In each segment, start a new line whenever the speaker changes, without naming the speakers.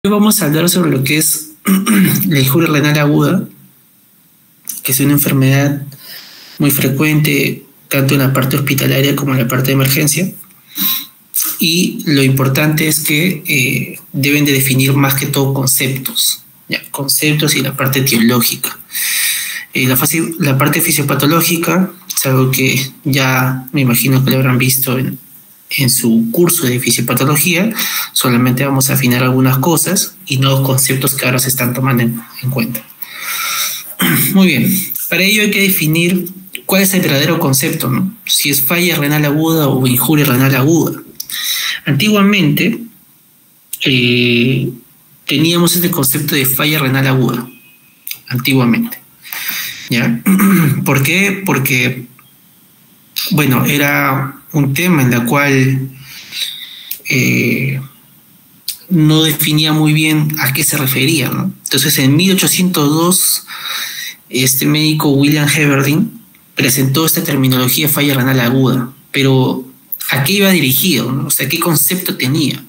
Hoy vamos a hablar sobre lo que es la injuria renal aguda, que es una enfermedad muy frecuente tanto en la parte hospitalaria como en la parte de emergencia. Y lo importante es que deben de definir más que todo conceptos, ¿ya? Conceptos y la parte teológica. La parte fisiopatológica es algo que ya me imagino que lo habrán visto en su curso de fisiopatología. Solamente vamos a afinar algunas cosas y no conceptos que ahora se están tomando en cuenta. Muy bien, para ello hay que definir cuál es el verdadero concepto, ¿no? Si es falla renal aguda o injuria renal aguda. Antiguamente teníamos este concepto de falla renal aguda, antiguamente, ¿ya? ¿Por qué? Porque, bueno, era un tema en el cual no definía muy bien a qué se refería, ¿no? Entonces, en 1802, este médico William Heberdine presentó esta terminología falla renal aguda, pero ¿a qué iba dirigido, ¿no? O sea, ¿qué concepto tenía?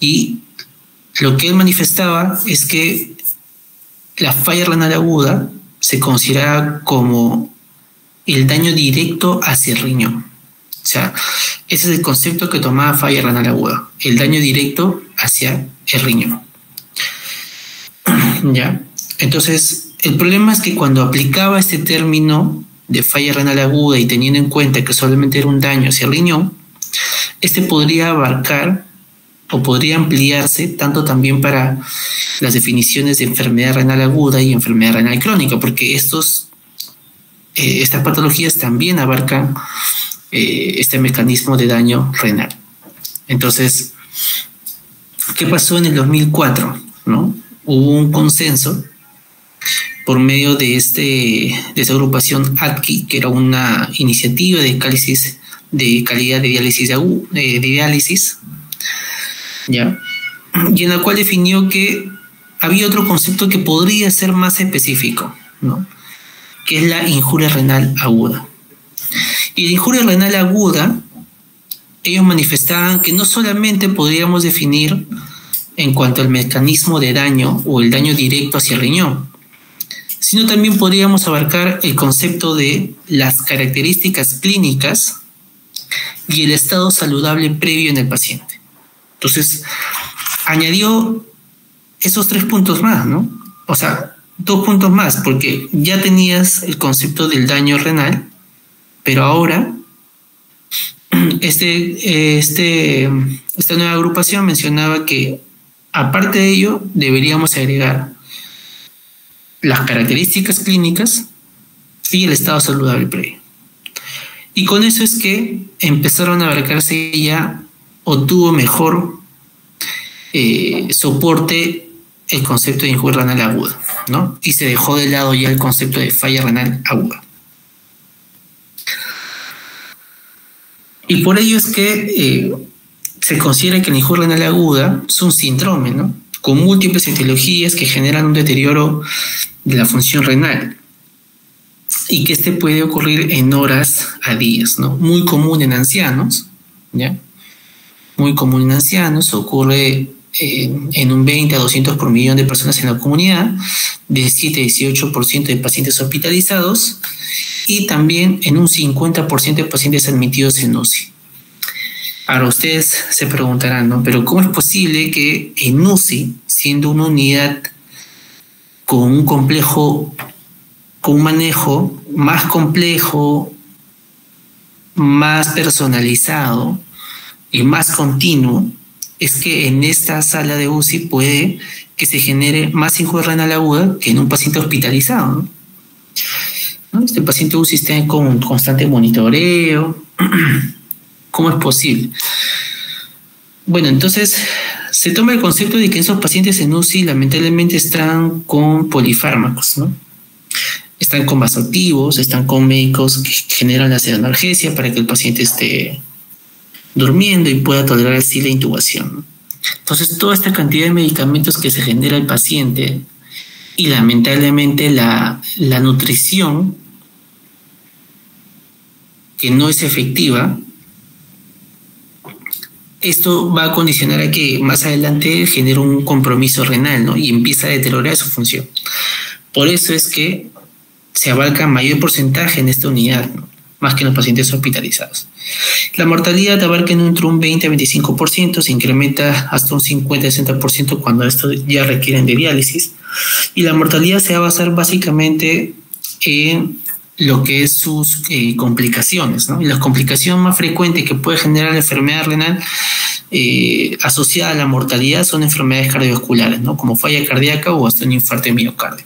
Y lo que él manifestaba es que la falla renal aguda se consideraba como el daño directo hacia el riñón. O sea, ese es el concepto que tomaba falla renal aguda, el daño directo hacia el riñón. ¿Ya? Entonces, el problema es que cuando aplicaba este término de falla renal aguda y teniendo en cuenta que solamente era un daño hacia el riñón, este podría abarcar o podría ampliarse tanto también para las definiciones de enfermedad renal aguda y enfermedad renal crónica, porque estas patologías también abarcan este mecanismo de daño renal. Entonces, ¿qué pasó en el 2004? ¿No? Hubo un consenso por medio de esta agrupación ADQI, que era una iniciativa de calidad de diálisis, ¿ya? Y en la cual definió que había otro concepto que podría ser más específico, ¿no? Que es la injuria renal aguda. Y la injuria renal aguda, ellos manifestaban que no solamente podríamos definir en cuanto al mecanismo de daño o el daño directo hacia el riñón, sino también podríamos abarcar el concepto de las características clínicas y el estado saludable previo en el paciente. Entonces, añadió esos 3 puntos más, ¿no? O sea, 2 puntos más, porque ya tenías el concepto del daño renal, pero ahora esta nueva agrupación mencionaba que, aparte de ello, deberíamos agregar las características clínicas y el estado saludable previo. Y con eso es que empezaron a abarcarse ya, o tuvo mejor soporte el concepto de injuria renal aguda, ¿no? Y se dejó de lado ya el concepto de falla renal aguda. Y por ello es que se considera que la injuria renal aguda es un síndrome, ¿no? Con múltiples etiologías que generan un deterioro de la función renal y que este puede ocurrir en horas a días, ¿no? Muy común en ancianos, ¿ya? Muy común en ancianos, ocurre en un 20 a 200 por millón de personas en la comunidad, de 7 a 18% de pacientes hospitalizados y también en un 50% de pacientes admitidos en UCI. Ahora ustedes se preguntarán, ¿no? Pero ¿cómo es posible que en UCI, siendo una unidad con un manejo más complejo, más personalizado y más continuo, es que en esta sala de UCI puede que se genere más injuria renal aguda que en un paciente hospitalizado, ¿no? Este paciente UCI está con constante monitoreo. ¿Cómo es posible? Bueno, entonces se toma el concepto de que esos pacientes en UCI lamentablemente están con polifármacos, ¿no? Están con vasoactivos, están con médicos que generan la analgesia para que el paciente esté durmiendo y pueda tolerar así la intubación, ¿no? Entonces, toda esta cantidad de medicamentos que se genera el paciente y lamentablemente la nutrición que no es efectiva, esto va a condicionar a que más adelante genere un compromiso renal, ¿no? Y empieza a deteriorar su función. Por eso es que se abarca mayor porcentaje en esta unidad, ¿no? Más que en los pacientes hospitalizados. La mortalidad abarca entre un 20 a 25%, se incrementa hasta un 50-60% cuando esto ya requieren de diálisis. Y la mortalidad se va a basar básicamente en lo que es sus complicaciones, ¿no? Y la complicación más frecuente que puede generar la enfermedad renal asociada a la mortalidad son enfermedades cardiovasculares, ¿no? Como falla cardíaca o hasta un infarto de miocardio.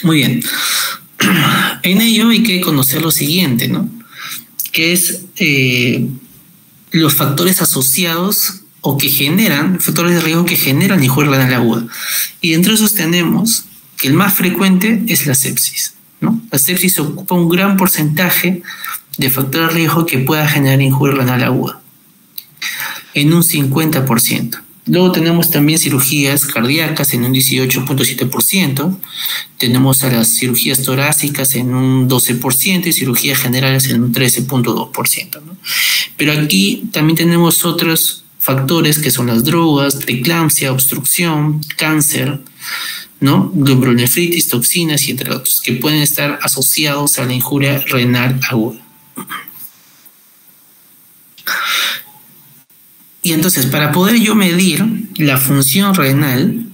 Muy bien. En ello hay que conocer lo siguiente, ¿no? Que es los factores asociados o que generan, factores de riesgo que generan injuria renal aguda. Y entre esos tenemos que el más frecuente es la sepsis, ¿no? La sepsis ocupa un gran porcentaje de factores de riesgo que pueda generar injuria renal aguda, en un 50%. Luego tenemos también cirugías cardíacas en un 18.7%, tenemos a las cirugías torácicas en un 12% y cirugías generales en un 13.2%, ¿no? Pero aquí también tenemos otros factores que son las drogas, preeclampsia, obstrucción, cáncer, ¿no? Glomerulonefritis, toxinas y entre otros, que pueden estar asociados a la injuria renal aguda. Y entonces, para poder yo medir la función renal,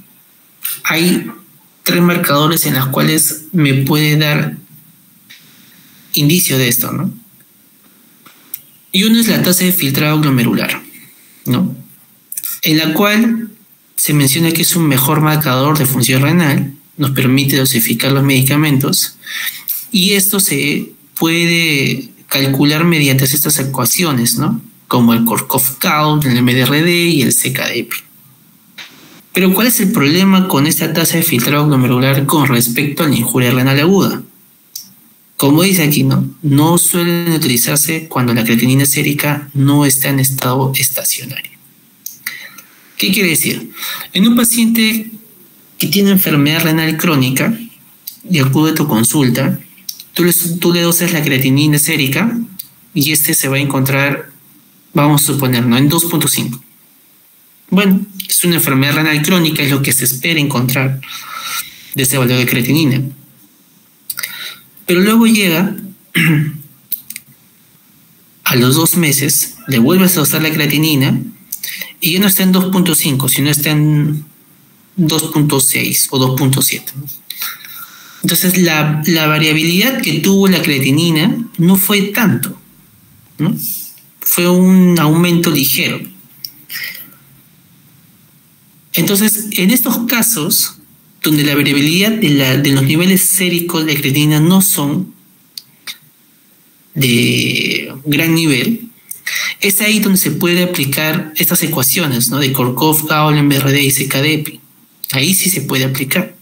hay 3 marcadores en los cuales me puede dar indicio de esto, ¿no? Y uno es la tasa de filtrado glomerular, ¿no? En la cual se menciona que es un mejor marcador de función renal, nos permite dosificar los medicamentos, y esto se puede calcular mediante estas ecuaciones, ¿no? Como el Korkov count, el MDRD y el CKD. Pero ¿cuál es el problema con esta tasa de filtrado glomerular con respecto a la injuria renal aguda? Como dice aquí, no suelen utilizarse cuando la creatinina sérica no está en estado estacionario. ¿Qué quiere decir? En un paciente que tiene enfermedad renal crónica y acude a tu consulta, tú le dosas la creatinina sérica y este se va a encontrar, vamos a suponer, ¿no? En 2.5. Bueno, es una enfermedad renal crónica, es lo que se espera encontrar de ese valor de creatinina. Pero luego llega a los 2 meses, le vuelves a dosar la creatinina y ya no está en 2.5, sino está en 2.6 o 2.7. Entonces la variabilidad que tuvo la creatinina no fue tanto, ¿no? Fue un aumento ligero. Entonces, en estos casos, donde la variabilidad de los niveles séricos de creatinina no son de gran nivel, es ahí donde se puede aplicar estas ecuaciones, ¿no? De Korkov, Gaul, MRD y CKD. Ahí sí se puede aplicar.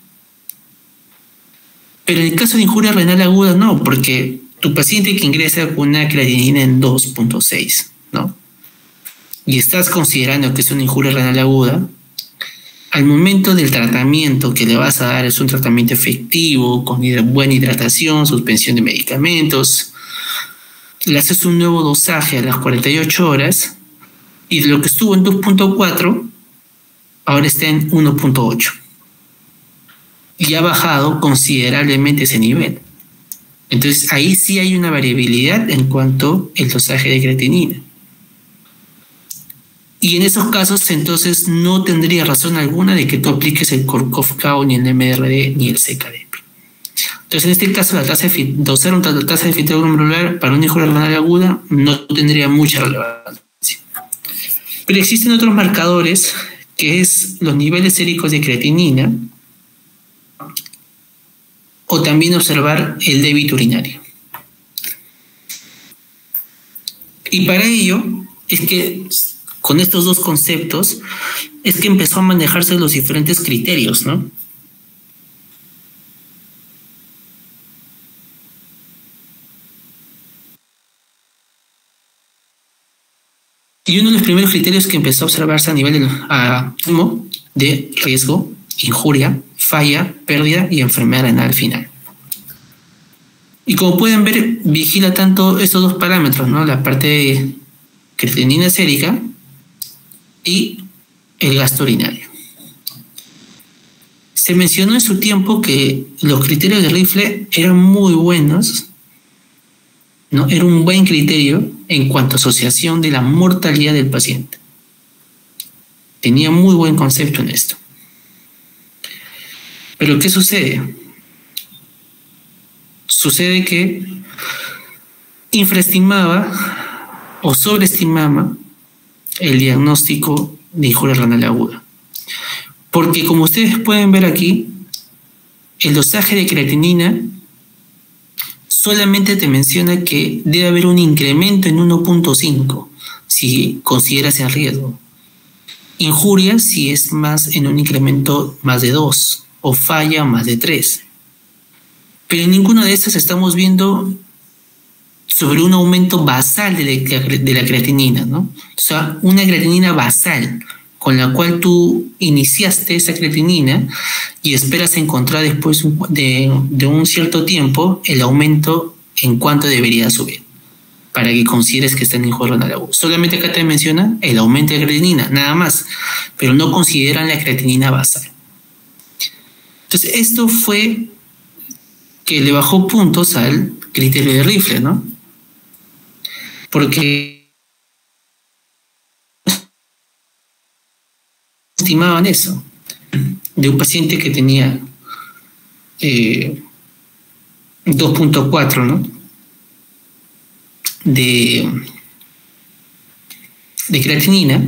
Pero en el caso de injuria renal aguda no, porque tu paciente que ingresa con una creatinina en 2.6, ¿no? Y estás considerando que es una injuria renal aguda, al momento del tratamiento que le vas a dar es un tratamiento efectivo, con buena hidratación, suspensión de medicamentos, le haces un nuevo dosaje a las 48 horas y de lo que estuvo en 2.4, ahora está en 1.8. Y ha bajado considerablemente ese nivel. Entonces ahí sí hay una variabilidad en cuanto al dosaje de creatinina. Y en esos casos entonces no tendría razón alguna de que tú apliques el Korkov-Kao, ni el MRD, ni el CKD. Entonces en este caso dosar una tasa de filtrado glomerular para una injuria renal aguda no tendría mucha relevancia. Pero existen otros marcadores que es los niveles séricos de creatinina o también observar el débito urinario. Y para ello es que con estos dos conceptos es que empezó a manejarse los diferentes criterios, ¿no? Y uno de los primeros criterios que empezó a observarse a nivel de riesgo, injuria, falla, pérdida y enfermedad renal final. Y como pueden ver, vigila tanto estos dos parámetros, ¿no? La parte de creatinina sérica y el gasto urinario. Se mencionó en su tiempo que los criterios de Rifle eran muy buenos, ¿no? Era un buen criterio en cuanto a asociación de la mortalidad del paciente. Tenía muy buen concepto en esto. Pero ¿qué sucede? Sucede que infraestimaba o sobreestimaba el diagnóstico de injuria renal aguda. Porque como ustedes pueden ver aquí, el dosaje de creatinina solamente te menciona que debe haber un incremento en 1.5 si consideras el riesgo. Injuria si es más en un incremento más de 2 o falla más de 3. Pero en ninguna de estas estamos viendo sobre un aumento basal de la creatinina, ¿no? O sea, una creatinina basal con la cual tú iniciaste esa creatinina y esperas encontrar después de un cierto tiempo el aumento en cuánto debería subir para que consideres que está en injuria renal aguda. Solamente acá te menciona el aumento de creatinina, nada más, pero no consideran la creatinina basal. Entonces, esto fue que le bajó puntos al criterio de Rifle, ¿no? Porque estimaban eso de un paciente que tenía 2.4, ¿no? de creatinina,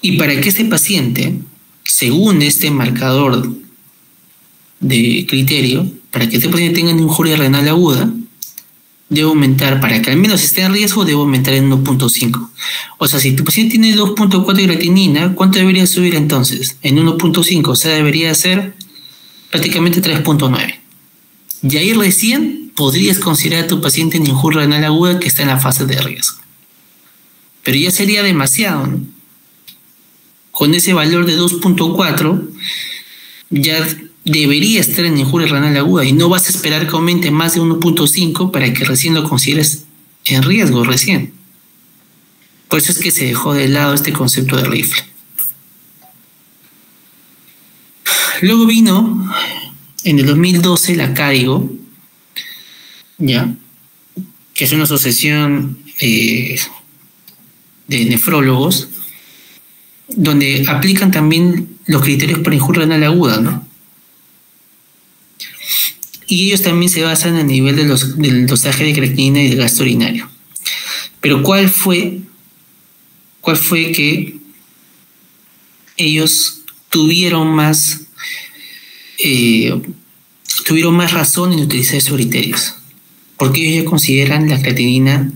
y para que este paciente, según este marcador de criterio, para que este paciente tenga una injuria renal aguda, debe aumentar, para que al menos esté en riesgo, debe aumentar en 1.5. O sea, si tu paciente tiene 2.4 de creatinina, ¿cuánto debería subir entonces? En 1.5, o sea, debería ser prácticamente 3.9. Y ahí recién podrías considerar a tu paciente en injuria renal aguda que está en la fase de riesgo. Pero ya sería demasiado, ¿no? Con ese valor de 2.4, ya debería estar en injuria renal aguda y no vas a esperar que aumente más de 1.5 para que recién lo consideres en riesgo recién. Por eso es que se dejó de lado este concepto de Rifle. Luego vino en el 2012 la CADIGO, ¿ya? Que es una asociación de nefrólogos, donde aplican también los criterios para injuria renal aguda, ¿no? Y ellos también se basan a nivel del dosaje de creatinina y del gasto urinario. Pero ¿cuál fue que ellos tuvieron más razón en utilizar esos criterios? Porque ellos ya consideran la creatinina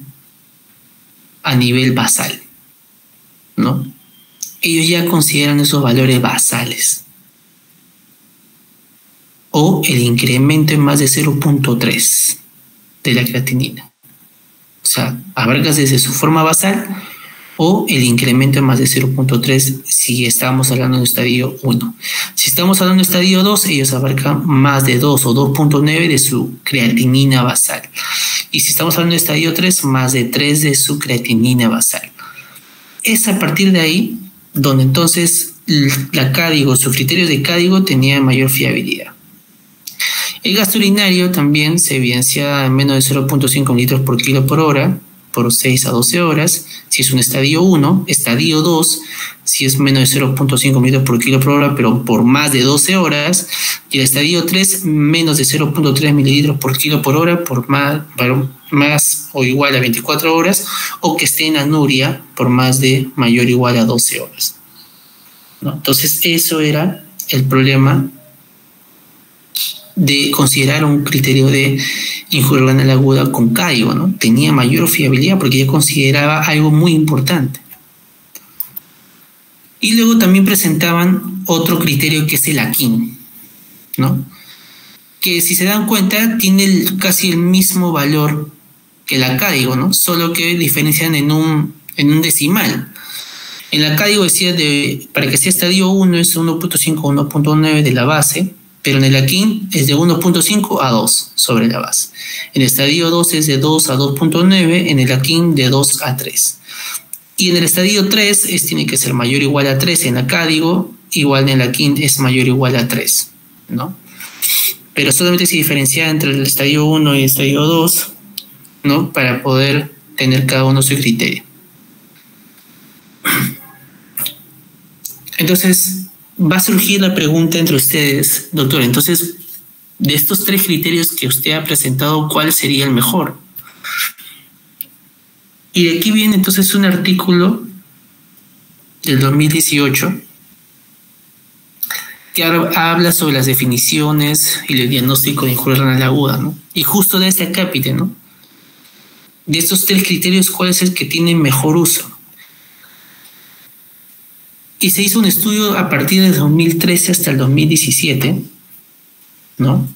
a nivel basal, ¿no? Ellos ya consideran esos valores basales. O el incremento en más de 0.3 de la creatinina. O sea, abarcas desde su forma basal o el incremento en más de 0.3 si estamos hablando de estadio 1. Si estamos hablando de estadio 2, ellos abarcan más de 2 o 2.9 de su creatinina basal. Y si estamos hablando de estadio 3, más de 3 de su creatinina basal. Es a partir de ahí donde entonces la CADIGO, sus criterios de CADIGO tenían mayor fiabilidad. El gasto urinario también se evidencia en menos de 0.5 litros por kilo por hora, por 6 a 12 horas, si es un estadio 1, estadio 2, si es menos de 0.5 litros por kilo por hora, pero por más de 12 horas, y el estadio 3, menos de 0.3 mililitros por kilo por hora, por más o igual a 24 horas, o que esté en anuria por más de mayor o igual a 12 horas. ¿No? Entonces, eso era el problema de considerar un criterio de injuria renal aguda con CADIGO, ¿no? Tenía mayor fiabilidad porque ya consideraba algo muy importante. Y luego también presentaban otro criterio que es el AKIN, ¿no? Que si se dan cuenta tiene casi el mismo valor que la CADIGO, ¿no? Solo que diferencian en un decimal. En la CADIGO decía para que sea estadio 1 es 1.5 o 1.9 de la base, pero en el AKIN es de 1.5 a 2 sobre la base. En el estadio 2 es de 2 a 2.9, en el AKIN de 2 a 3. Y en el estadio 3 tiene que ser mayor o igual a 3 en acádigo, igual en el AKIN es mayor o igual a 3, ¿no? Pero solamente se diferencia entre el estadio 1 y el estadio 2, ¿no? Para poder tener cada uno su criterio. Entonces, va a surgir la pregunta entre ustedes, doctor, entonces, de estos 3 criterios que usted ha presentado, ¿cuál sería el mejor? Y de aquí viene entonces un artículo del 2018 que habla sobre las definiciones y el diagnóstico de injuria renal aguda, ¿no? Y justo de este acápite, ¿no? De estos 3 criterios, ¿cuál es el que tiene mejor uso? Y se hizo un estudio a partir del 2013 hasta el 2017, ¿no?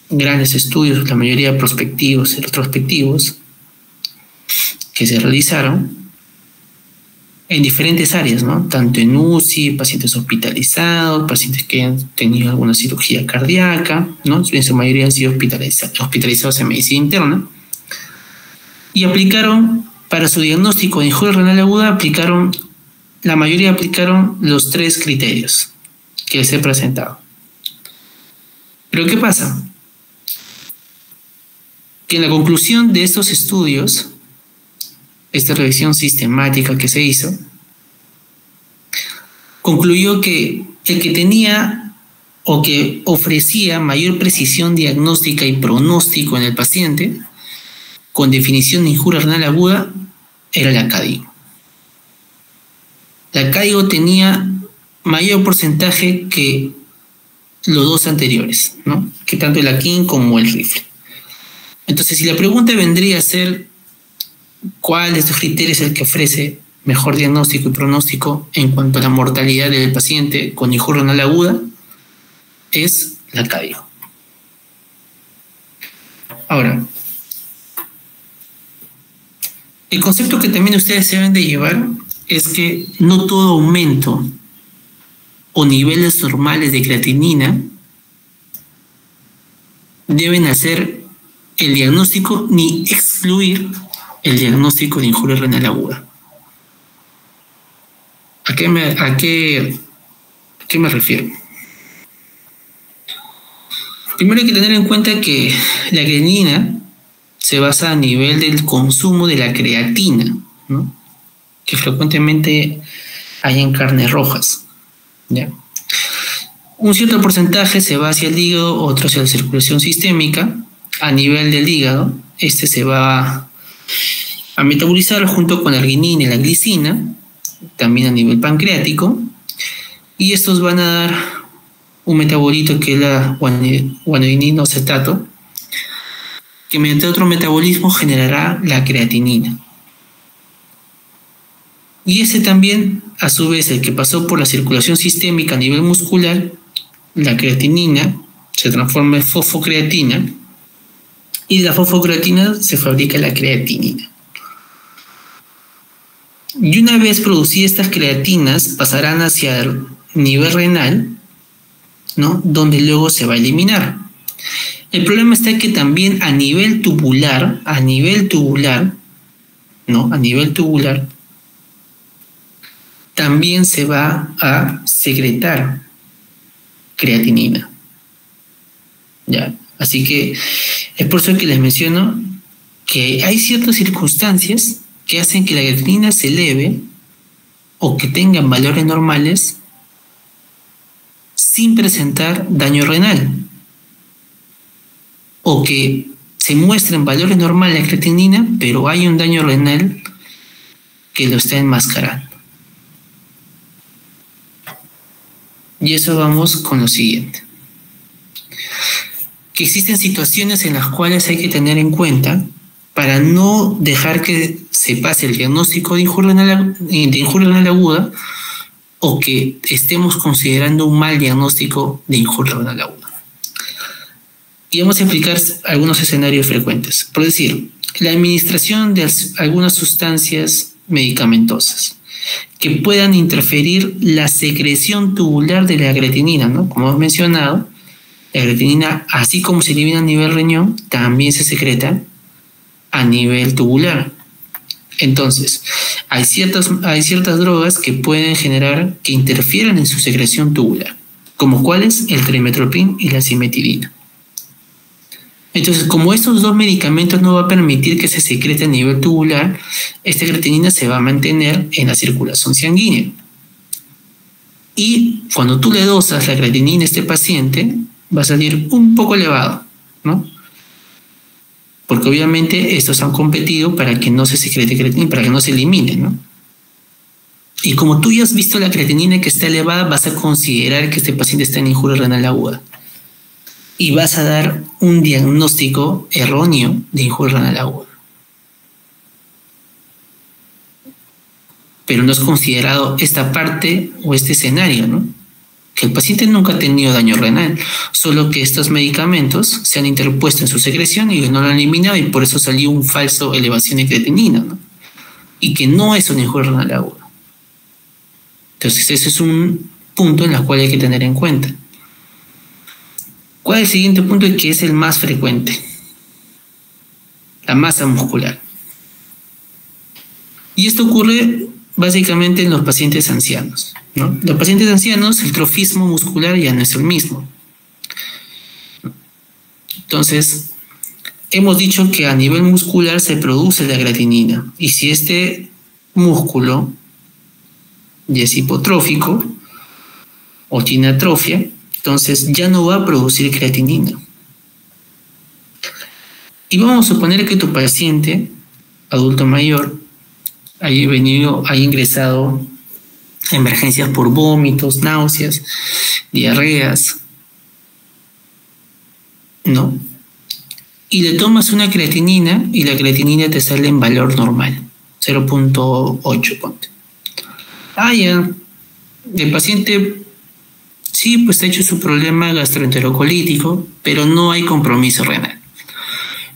Grandes estudios, la mayoría prospectivos y retrospectivos, que se realizaron en diferentes áreas, ¿no? Tanto en UCI, pacientes hospitalizados, pacientes que han tenido alguna cirugía cardíaca, ¿no? En su mayoría han sido hospitalizados en medicina interna. Y aplicaron, para su diagnóstico de injuria renal aguda, la mayoría aplicaron los 3 criterios que les he presentado. Pero ¿qué pasa? Que en la conclusión de estos estudios, esta revisión sistemática que se hizo, concluyó que el que tenía o que ofrecía mayor precisión diagnóstica y pronóstico en el paciente con definición de injuria renal aguda era el acádigo. El acádigo tenía mayor porcentaje que los 2 anteriores, ¿no? Que tanto el AKIN como el rifle. Entonces, si la pregunta vendría a ser ¿cuál de estos criterios es el que ofrece mejor diagnóstico y pronóstico en cuanto a la mortalidad del paciente con injuria renal aguda? Es el acádigo. Ahora, el concepto que también ustedes se deben de llevar es que no todo aumento o niveles normales de creatinina deben hacer el diagnóstico ni excluir el diagnóstico de injuria renal aguda. ¿A qué me refiero? Primero hay que tener en cuenta que la creatinina se basa a nivel del consumo de la creatina, ¿no? Que frecuentemente hay en carnes rojas, ¿ya? Un cierto porcentaje se va hacia el hígado, otro hacia la circulación sistémica. A nivel del hígado, se va a metabolizar junto con la arginina y la glicina, también a nivel pancreático, y estos van a dar un metabolito que es la guanidinoacetato, que mediante otro metabolismo generará la creatinina. Y también, a su vez, el que pasó por la circulación sistémica a nivel muscular, la creatinina se transforma en fosfocreatina, y de la fosfocreatina se fabrica la creatinina. Y una vez producidas estas creatinas, pasarán hacia el nivel renal, ¿no? Donde luego se va a eliminar. El problema está que también a nivel tubular, ¿no? A nivel tubular, también se va a secretar creatinina. ¿Ya? Así que es por eso que les menciono que hay ciertas circunstancias que hacen que la creatinina se eleve o que tengan valores normales sin presentar daño renal, o que se muestren valores normales de la creatinina, pero hay un daño renal que lo está enmascarando. Y eso vamos con lo siguiente. Que existen situaciones en las cuales hay que tener en cuenta para no dejar que se pase el diagnóstico de injuria renal aguda o que estemos considerando un mal diagnóstico de injuria renal aguda. Y vamos a explicar algunos escenarios frecuentes. Por decir, la administración de algunas sustancias medicamentosas que puedan interferir la secreción tubular de la creatinina, ¿no? Como hemos mencionado, La creatinina, así como se elimina a nivel riñón, también se secreta a nivel tubular. Entonces, hay ciertas drogas que pueden generar, que interfieren en su secreción tubular, como cuáles, el trimmetoprim y la cimetidina. Entonces, como estos dos medicamentos no va a permitir que se secrete a nivel tubular, esta creatinina se va a mantener en la circulación sanguínea. Y cuando tú le dosas la creatinina a este paciente, va a salir un poco elevado, ¿no? Porque obviamente estos han competido para que no se secrete creatinina, para que no se elimine, ¿no? Y como tú ya has visto la creatinina que está elevada, vas a considerar que este paciente está en injuria renal aguda. Y vas a dar un diagnóstico erróneo de injuria renal aguda. Pero no es considerado esta parte o este escenario, ¿no? Que el paciente nunca ha tenido daño renal, solo que estos medicamentos se han interpuesto en su secreción y no lo han eliminado y por eso salió un falso elevación de creatinina, ¿no? Y que no es una injuria renal aguda. Entonces ese es un punto en el cual hay que tener en cuenta. ¿Cuál es el siguiente punto y que es el más frecuente? La masa muscular. Y esto ocurre básicamente en los pacientes ancianos, ¿no? Los pacientes ancianos, el trofismo muscular ya no es el mismo. Entonces, hemos dicho que a nivel muscular se produce la creatinina. Y si este músculo ya es hipotrófico o tiene atrofia, entonces ya no va a producir creatinina. Y vamos a suponer que tu paciente, adulto mayor, ha ingresado a emergencias por vómitos, náuseas, diarreas, ¿no? Y le tomas una creatinina y la creatinina te sale en valor normal, 0.8, ponte. Ya, el paciente sí, pues ha hecho su problema gastroenterocolítico, pero no hay compromiso renal.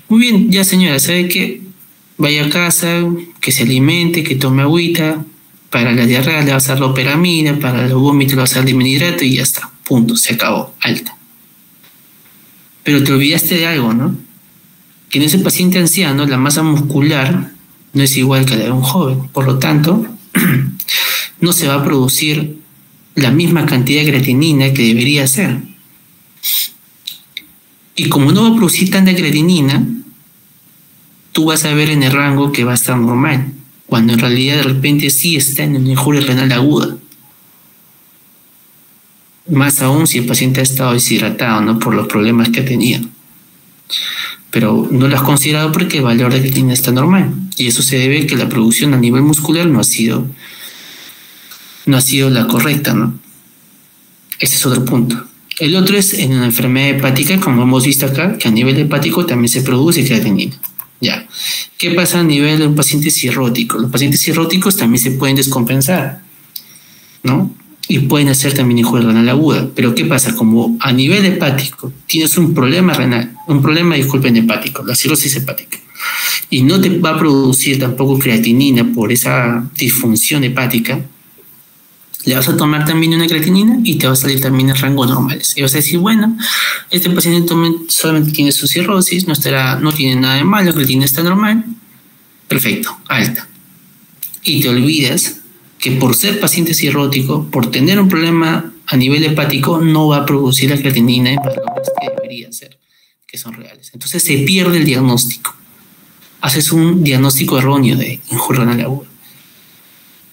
Muy bien, ya señora, ¿sabe qué? Vaya a casa, que se alimente, que tome agüita. Para la diarrea le vas a dar loperamida, para los vómitos le vas a dar dimihidrato y ya está. Punto, se acabó, alta. Pero te olvidaste de algo, ¿no? Que en ese paciente anciano la masa muscular no es igual que la de un joven. Por lo tanto, no se va a producir la misma cantidad de creatinina que debería ser. Y como no va a producir tanta creatinina, tú vas a ver en el rango que va a estar normal, cuando en realidad de repente sí está en una injuria renal aguda. Más aún si el paciente ha estado deshidratado, ¿no? Por los problemas que ha tenido. Pero no lo has considerado porque el valor de creatinina está normal. Y eso se debe a que la producción a nivel muscular no ha sido la correcta, ¿no? Ese es otro punto. El otro es en una enfermedad hepática, como hemos visto acá, que a nivel hepático también se produce creatinina. Ya. ¿Qué pasa a nivel de un paciente cirrótico? Los pacientes cirróticos también se pueden descompensar, ¿no? Y pueden hacer también injuria renal aguda. Pero ¿qué pasa? Como a nivel hepático tienes un problema renal, disculpen, hepático, la cirrosis hepática, y no te va a producir tampoco creatinina por esa disfunción hepática, le vas a tomar también una creatinina y te va a salir también en rangos normales. Y vas a decir, bueno, este paciente solamente tiene su cirrosis, no tiene nada de malo, la creatinina está normal, perfecto, alta. Y te olvidas que por ser paciente cirrótico, por tener un problema a nivel hepático, no va a producir la creatinina en valores que debería ser, que son reales. Entonces se pierde el diagnóstico. Haces un diagnóstico erróneo de injuria renal aguda.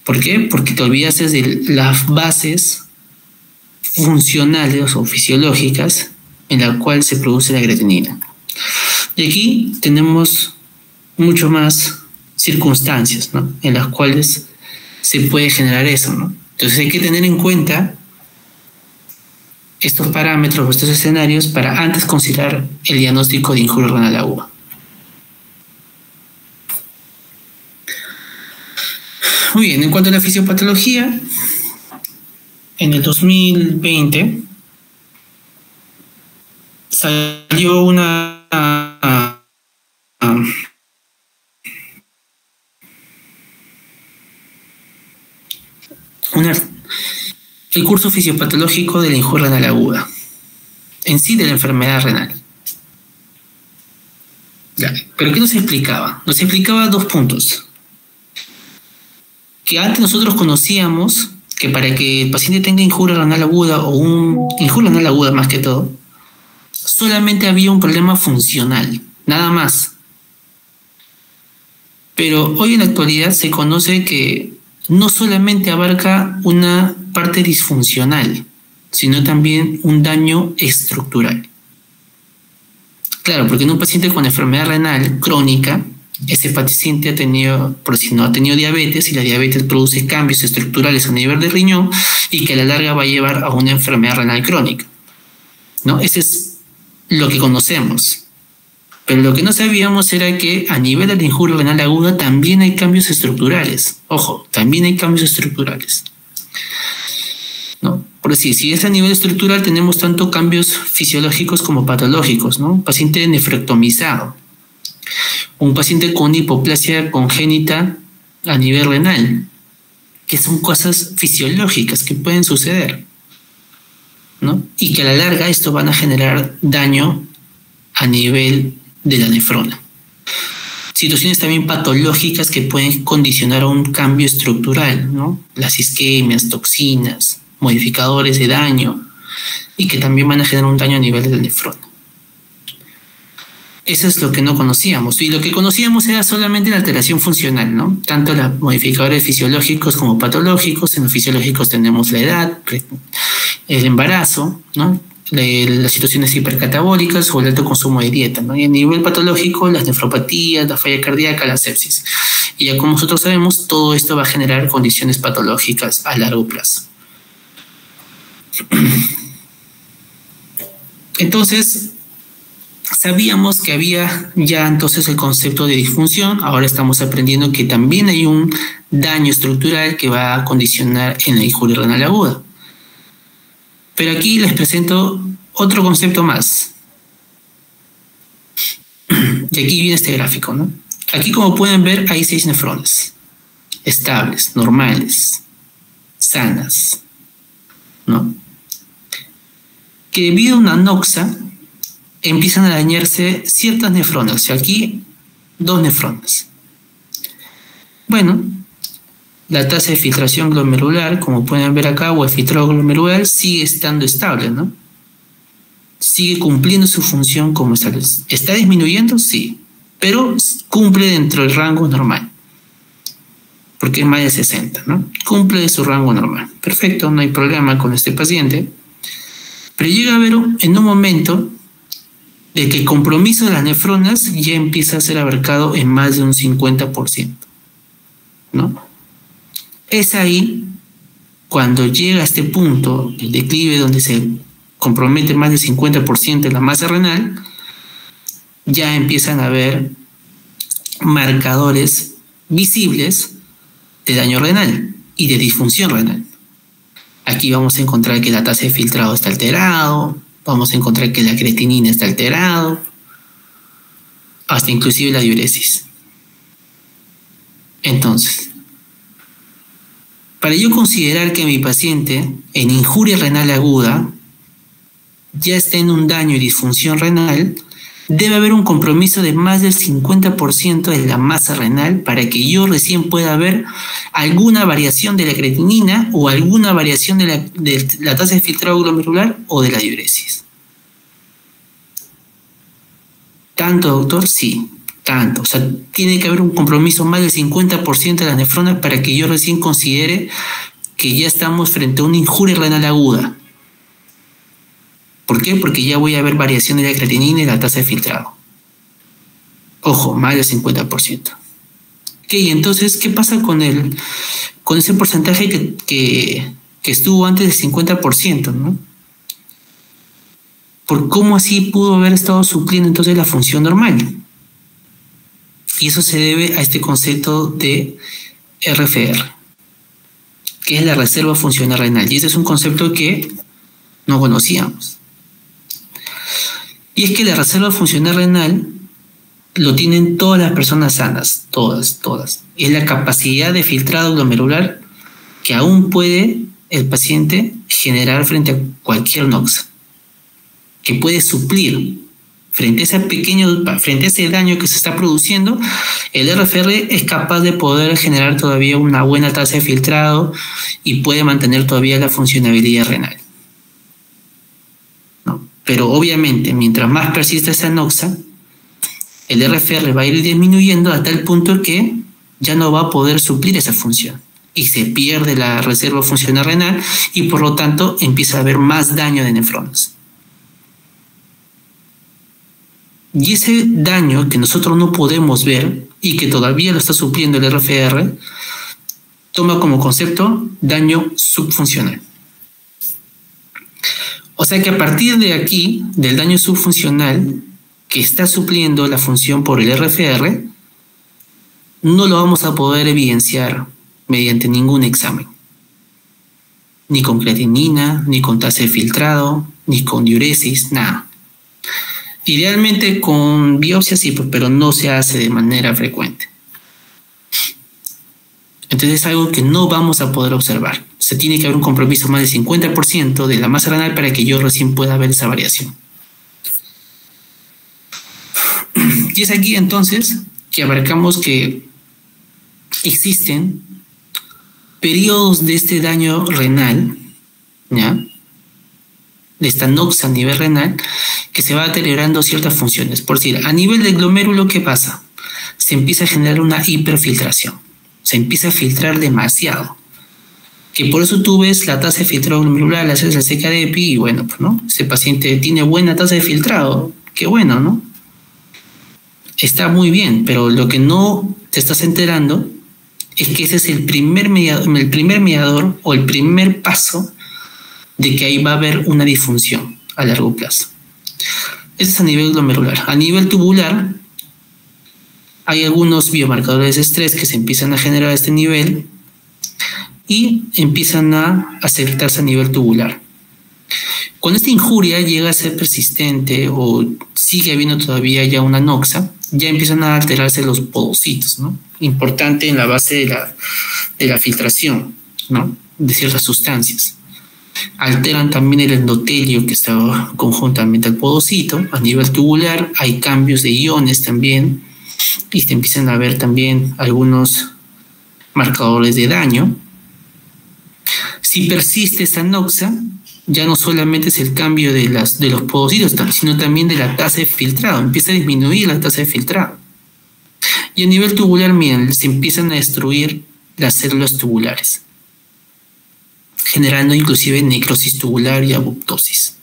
¿Por qué? Porque te olvidas de las bases funcionales o fisiológicas en la cual se produce la creatinina. Y aquí tenemos mucho más circunstancias, ¿no? En las cuales se puede generar eso, ¿no? Entonces hay que tener en cuenta estos parámetros o estos escenarios para antes considerar el diagnóstico de injuria renal aguda. Muy bien, en cuanto a la fisiopatología, en el 2020 salió el curso fisiopatológico de la injuria renal aguda. en sí de la enfermedad renal. Ya, pero ¿qué nos explicaba? Nos explicaba dos puntos. Que antes nosotros conocíamos que para que el paciente tenga injuria renal aguda o injuria renal aguda más que todo, solamente había un problema funcional, nada más. Pero hoy en la actualidad se conoce que no solamente abarca una parte disfuncional, sino también un daño estructural. Claro, porque en un paciente con enfermedad renal crónica, ese paciente ha tenido, por si no ha tenido diabetes, y la diabetes produce cambios estructurales a nivel del riñón y que a la larga va a llevar a una enfermedad renal crónica, ¿no? Ese es lo que conocemos. Pero lo que no sabíamos era que a nivel de la injuria renal aguda también hay cambios estructurales. Ojo, también hay cambios estructurales, ¿no? Por decir, si es a nivel estructural, tenemos tanto cambios fisiológicos como patológicos, ¿no? Un paciente nefrectomizado, un paciente con hipoplasia congénita a nivel renal, que son cosas fisiológicas que pueden suceder, ¿no? Y que a la larga esto van a generar daño a nivel de la nefrona. Situaciones también patológicas que pueden condicionar a un cambio estructural, ¿no? Las isquemias, toxinas, modificadores de daño, y que también van a generar un daño a nivel de la nefrona. Eso es lo que no conocíamos. Y lo que conocíamos era solamente la alteración funcional, ¿no? Tanto los modificadores fisiológicos como patológicos. En los fisiológicos tenemos la edad, el embarazo, ¿no? Las situaciones hipercatabólicas o el alto consumo de dieta, ¿no? Y a nivel patológico, las nefropatías, la falla cardíaca, la sepsis. Y ya como nosotros sabemos, todo esto va a generar condiciones patológicas a largo plazo. Entonces, sabíamos que había ya entonces el concepto de disfunción. Ahora estamos aprendiendo que también hay un daño estructural que va a condicionar en la injuria renal aguda. Pero aquí les presento otro concepto más. Y aquí viene este gráfico, ¿no? Aquí, como pueden ver, hay 6 nefronas estables, normales, sanas, ¿no? Que debido a una anoxa empiezan a dañarse ciertas nefronas. O sea, aquí 2 nefronas. Bueno, la tasa de filtración glomerular, como pueden ver acá, o el filtrado glomerular, sigue estando estable, ¿no? Sigue cumpliendo su función como estable. ¿Está disminuyendo? Sí, pero cumple dentro del rango normal, porque es más de 60, ¿no? Cumple su rango normal. Perfecto, no hay problema con este paciente. Pero llega a haber en un momento de que el compromiso de las nefronas ya empieza a ser abarcado en más de un 50%, ¿no? Es ahí cuando llega a este punto, el declive donde se compromete más del 50% de la masa renal, ya empiezan a haber marcadores visibles de daño renal y de disfunción renal. Aquí vamos a encontrar que la tasa de filtrado está alterado, vamos a encontrar que la creatinina está alterado, hasta inclusive la diuresis. Entonces, para yo considerar que mi paciente en injuria renal aguda ya está en un daño y disfunción renal, debe haber un compromiso de más del 50% de la masa renal para que yo recién pueda ver alguna variación de la creatinina o alguna variación de la tasa de filtrado glomerular o de la diuresis. ¿Tanto, doctor? Sí, tanto. O sea, tiene que haber un compromiso más del 50% de las nefronas para que yo recién considere que ya estamos frente a una injuria renal aguda. ¿Por qué? Porque ya voy a ver variación de la creatinina y la tasa de filtrado. Ojo, más del 50%. Ok, entonces, ¿qué pasa con ese porcentaje que estuvo antes del 50%, ¿no? ¿Por cómo así pudo haber estado supliendo entonces la función normal? Y eso se debe a este concepto de RFR, que es la reserva funcional renal. Y ese es un concepto que no conocíamos. Y es que la reserva funcional renal lo tienen todas las personas sanas, todas. Es la capacidad de filtrado glomerular que aún puede el paciente generar frente a cualquier noxa. que puede suplir frente a ese daño que se está produciendo, el RFR es capaz de poder generar todavía una buena tasa de filtrado y puede mantener todavía la funcionalidad renal, ¿no? Pero obviamente, mientras más persista esa noxa, el RFR va a ir disminuyendo hasta el punto que ya no va a poder suplir esa función y se pierde la reserva funcional renal y por lo tanto empieza a haber más daño de nefronas. Y ese daño que nosotros no podemos ver y que todavía lo está supliendo el RFR, toma como concepto daño subfuncional. O sea que a partir de aquí, del daño subfuncional que está supliendo la función por el RFR, no lo vamos a poder evidenciar mediante ningún examen. Ni con creatinina, ni con tasa de filtrado, ni con diuresis, nada. Idealmente con biopsia sí, pero no se hace de manera frecuente. Entonces es algo que no vamos a poder observar. Se tiene que haber un compromiso más del 50% de la masa renal para que yo recién pueda ver esa variación. Y es aquí entonces que abarcamos que existen periodos de este daño renal, ¿ya?, de esta noxa a nivel renal, que se va deteriorando ciertas funciones. Por decir, a nivel del glomérulo, ¿qué pasa? Se empieza a generar una hiperfiltración. Se empieza a filtrar demasiado. Que por eso tú ves la tasa de filtrado glomerular, la haces la seca de EPI, y bueno, pues, ¿no? Ese paciente tiene buena tasa de filtrado. Qué bueno, ¿no? Está muy bien, pero lo que no te estás enterando es que ese es el primer mediador o el primer paso de que ahí va a haber una disfunción a largo plazo. Eso es a nivel glomerular. A nivel tubular, hay algunos biomarcadores de estrés que se empiezan a generar a este nivel y empiezan a aceptarse a nivel tubular. Cuando esta injuria llega a ser persistente o sigue habiendo todavía ya una noxa, ya empiezan a alterarse los podocitos, ¿no? Importante en la base de la filtración, ¿no?, de ciertas sustancias. Alteran también el endotelio que está conjuntamente al podocito. A nivel tubular hay cambios de iones también y se empiezan a ver también algunos marcadores de daño. Si persiste esta noxa, ya no solamente es el cambio de los podocitos, sino también de la tasa de filtrado. Empieza a disminuir la tasa de filtrado. Y a nivel tubular, miren, se empiezan a destruir las células tubulares, generando inclusive necrosis tubular y apoptosis.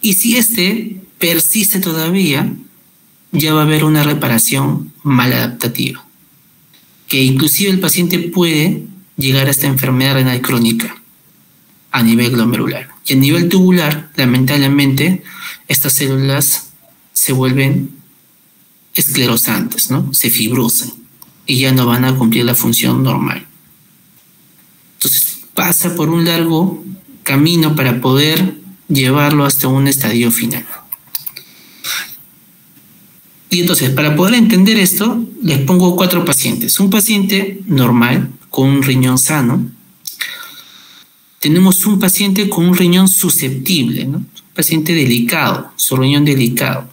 Y si este persiste todavía, ya va a haber una reparación maladaptativa, que inclusive el paciente puede llegar a esta enfermedad renal crónica a nivel glomerular. Y a nivel tubular, lamentablemente, estas células se vuelven esclerosantes, ¿no? Se fibrosan y ya no van a cumplir la función normal. Entonces, pasa por un largo camino para poder llevarlo hasta un estadio final. Y entonces, para poder entender esto, les pongo 4 pacientes. Un paciente normal, con un riñón sano. Tenemos un paciente con un riñón susceptible, ¿no? Un paciente delicado, su riñón delicado.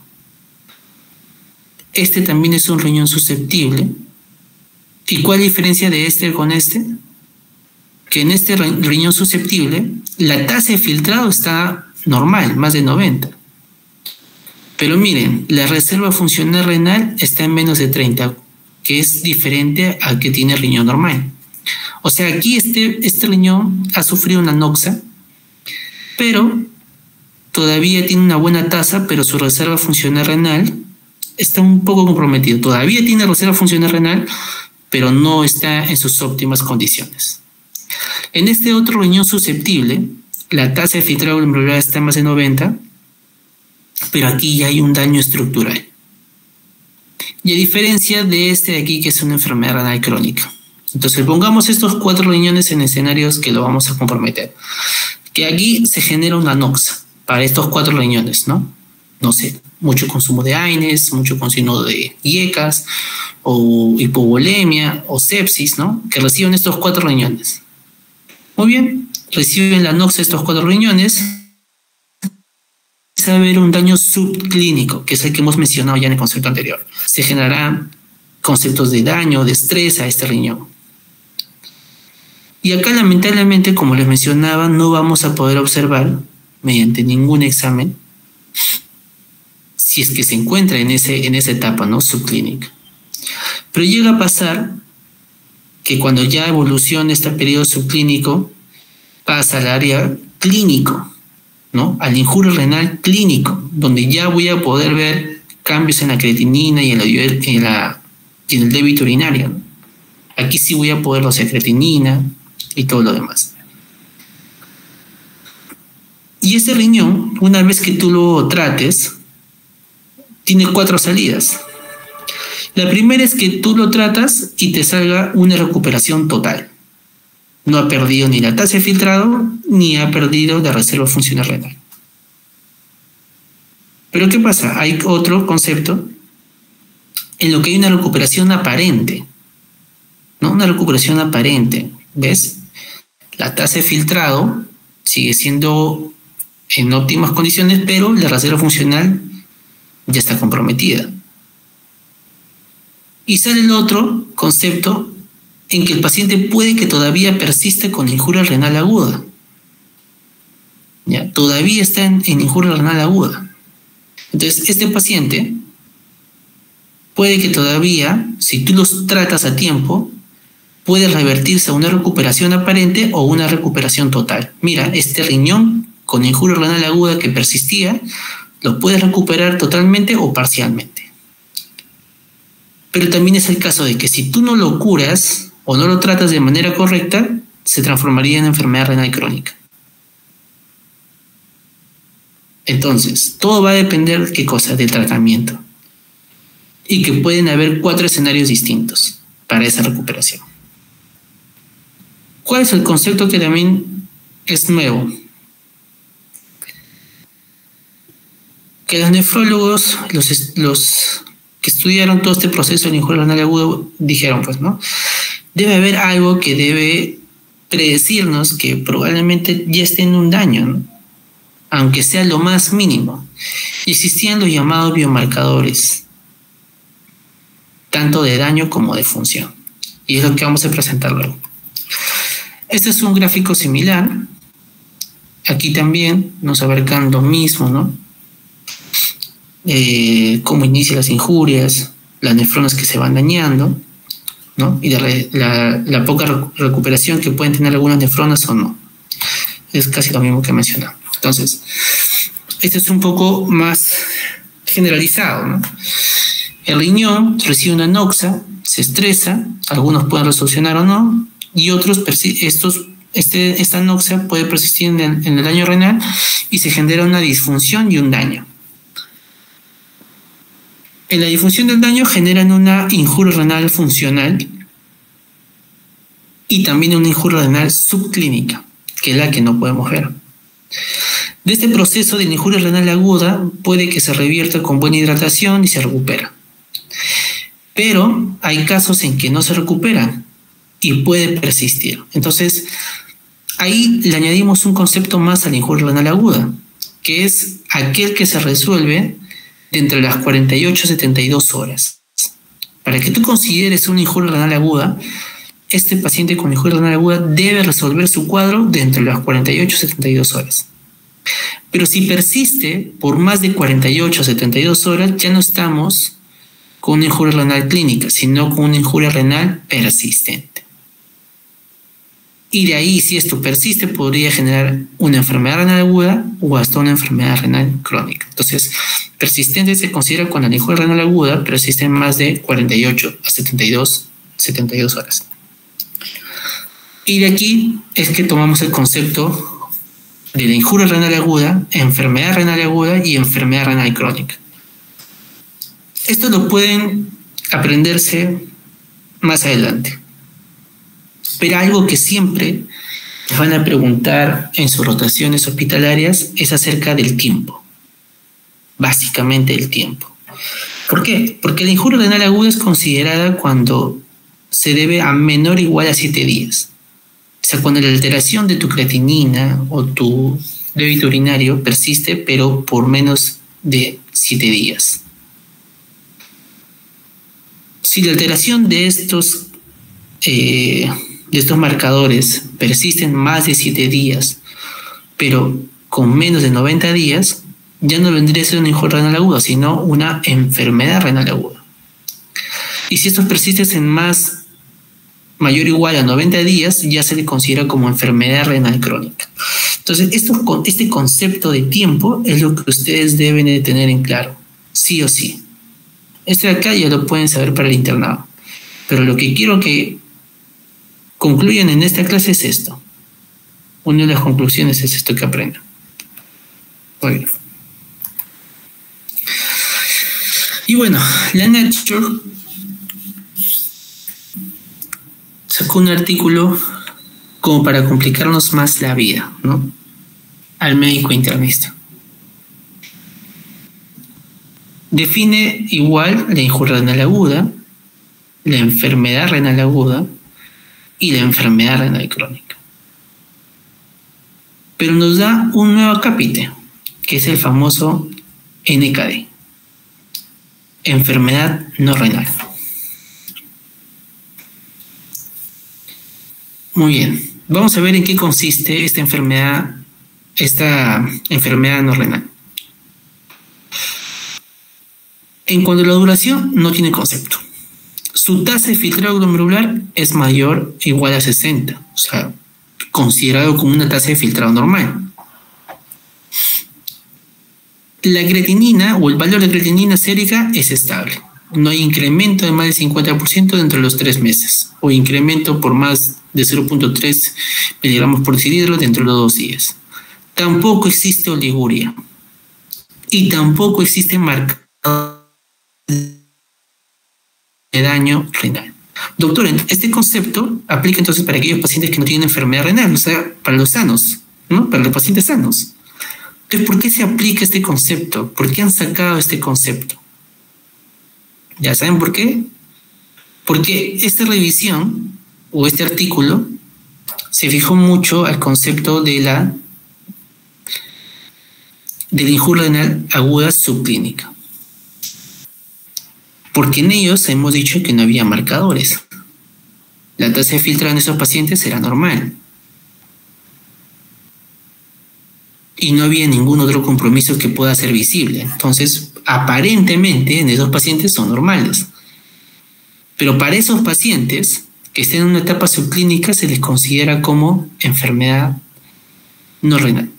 Este también es un riñón susceptible. ¿Y cuál es la diferencia de este con este? Que en este riñón susceptible, la tasa de filtrado está normal, más de 90. Pero miren, la reserva funcional renal está en menos de 30, que es diferente al que tiene el riñón normal. O sea, aquí este riñón ha sufrido una noxa, pero todavía tiene una buena tasa, pero su reserva funcional renal está un poco comprometido. Todavía tiene reserva funcional renal, pero no está en sus óptimas condiciones. En este otro riñón susceptible, la tasa de filtrado glomerular está más de 90, pero aquí ya hay un daño estructural. Y a diferencia de este de aquí, que es una enfermedad renal crónica. Entonces, pongamos estos 4 riñones en escenarios que lo vamos a comprometer. Que aquí se genera una noxa para estos 4 riñones, ¿no? No sé, mucho consumo de AINES, mucho consumo de IECAS, o hipovolemia, o sepsis, ¿no? Que reciben estos 4 riñones. Muy bien, reciben la noxa estos 4 riñones. empieza a haber un daño subclínico, que es el que hemos mencionado ya en el concepto anterior. Se generarán conceptos de daño, de estrés a este riñón. Y acá, lamentablemente, como les mencionaba, no vamos a poder observar mediante ningún examen si es que se encuentra en esa etapa, ¿no?, subclínica. Pero llega a pasar que cuando ya evoluciona este periodo subclínico, pasa al área clínico, ¿no?, al injurio renal clínico, donde ya voy a poder ver cambios en la creatinina y en el débito urinario, ¿no? Aquí sí voy a poder hacer creatinina y todo lo demás. Y ese riñón, una vez que tú lo trates, tiene 4 salidas. La primera es que tú lo tratas y te salga una recuperación total. No ha perdido ni la tasa de filtrado, ni ha perdido la reserva funcional renal. Pero ¿qué pasa? Hay otro concepto en lo que hay una recuperación aparente, ¿no? Una recuperación aparente, ¿ves? La tasa de filtrado sigue siendo en óptimas condiciones, pero la reserva funcional ya está comprometida. Y sale el otro concepto en que el paciente puede que todavía persista con injuria renal aguda. ¿Ya? Todavía está en injuria renal aguda. Entonces, este paciente puede que todavía, si tú los tratas a tiempo, puede revertirse a una recuperación aparente o una recuperación total. Mira, este riñón con injuria renal aguda que persistía, lo puedes recuperar totalmente o parcialmente. Pero también es el caso de que si tú no lo curas o no lo tratas de manera correcta, se transformaría en enfermedad renal crónica. Entonces, todo va a depender, ¿qué cosa? Del tratamiento. Y que pueden haber 4 escenarios distintos para esa recuperación. ¿Cuál es el concepto que también es nuevo? Que los nefrólogos, los que estudiaron todo este proceso de injuria renal aguda, dijeron, pues, ¿no? Debe haber algo que debe predecirnos que probablemente ya esté en un daño, ¿no?, aunque sea lo más mínimo. Y existían los llamados biomarcadores, tanto de daño como de función. Y es lo que vamos a presentar luego. Este es un gráfico similar. Aquí también nos abarcan lo mismo, ¿no? Cómo inician las injurias, las nefronas que se van dañando, ¿no? Y la poca recuperación que pueden tener algunas nefronas o no. Es casi lo mismo que mencionamos. Entonces, este es un poco más generalizado, ¿no? El riñón recibe una anoxa, se estresa, algunos pueden resolucionar o no, y otros, esta anoxia puede persistir en el daño renal y se genera una disfunción y un daño. En la disfunción del daño generan una injuria renal funcional y también una injuria renal subclínica, que es la que no podemos ver. De este proceso de la injuria renal aguda puede que se revierta con buena hidratación y se recupera. Pero hay casos en que no se recupera y puede persistir. Entonces, ahí le añadimos un concepto más a la injuria renal aguda, que es aquel que se resuelve de entre las 48 a 72 horas. Para que tú consideres una injuria renal aguda, este paciente con injuria renal aguda debe resolver su cuadro de entre las 48 a 72 horas. Pero si persiste por más de 48 a 72 horas, ya no estamos con una injuria renal clínica, sino con una injuria renal persistente. Y de ahí, si esto persiste, podría generar una enfermedad renal aguda o hasta una enfermedad renal crónica. Entonces, persistente se considera cuando la injuria renal aguda persiste en más de 48 a 72 horas. Y de aquí es que tomamos el concepto de la injuria renal aguda, enfermedad renal aguda y enfermedad renal crónica. Esto lo pueden aprenderse más adelante. Pero algo que siempre les van a preguntar en sus rotaciones hospitalarias es acerca del tiempo. Básicamente el tiempo. ¿Por qué? Porque la injuria renal aguda es considerada cuando se debe a menor o igual a 7 días. O sea, cuando la alteración de tu creatinina o tu débito urinario persiste, pero por menos de 7 días. Si la alteración de estos marcadores persisten más de 7 días, pero con menos de 90 días, ya no vendría a ser una injundia renal aguda, sino una enfermedad renal aguda. Y si estos persisten en mayor o igual a 90 días, ya se le considera como enfermedad renal crónica. Entonces, este concepto de tiempo es lo que ustedes deben de tener en claro, sí o sí. Esto de acá ya lo pueden saber para el internado. Pero lo que quiero que concluyan en esta clase es esto. Una de las conclusiones es esto que aprendan. Muy bien. Y bueno, la Nature sacó un artículo como para complicarnos más la vida, ¿no? Al médico internista. Define igual la injundia renal aguda, la enfermedad renal aguda y la enfermedad renal crónica. Pero nos da un nuevo acápite, que es el famoso NKD, enfermedad no renal. Muy bien, vamos a ver en qué consiste esta enfermedad no renal. En cuanto a la duración, no tiene concepto. Su tasa de filtrado glomerular es mayor o igual a 60, o sea, considerado como una tasa de filtrado normal. La creatinina o el valor de creatinina sérica es estable. No hay incremento de más del 50% dentro de los 3 meses, o incremento por más de 0.3 miligramos por decilitro dentro de los 2 días. Tampoco existe oliguria y tampoco existe marcador de daño renal. Doctor, este concepto aplica entonces para aquellos pacientes que no tienen enfermedad renal, o sea, para los sanos, ¿no? Para los pacientes sanos. Entonces, ¿por qué se aplica este concepto? ¿Por qué han sacado este concepto? ¿Ya saben por qué? Porque esta revisión o este artículo se fijó mucho al concepto de la injundia renal aguda subclínica. Porque en ellos hemos dicho que no había marcadores. La tasa de filtrado en esos pacientes era normal. Y no había ningún otro compromiso que pueda ser visible. Entonces, aparentemente, en esos pacientes son normales. Pero para esos pacientes que estén en una etapa subclínica se les considera como enfermedad no renal.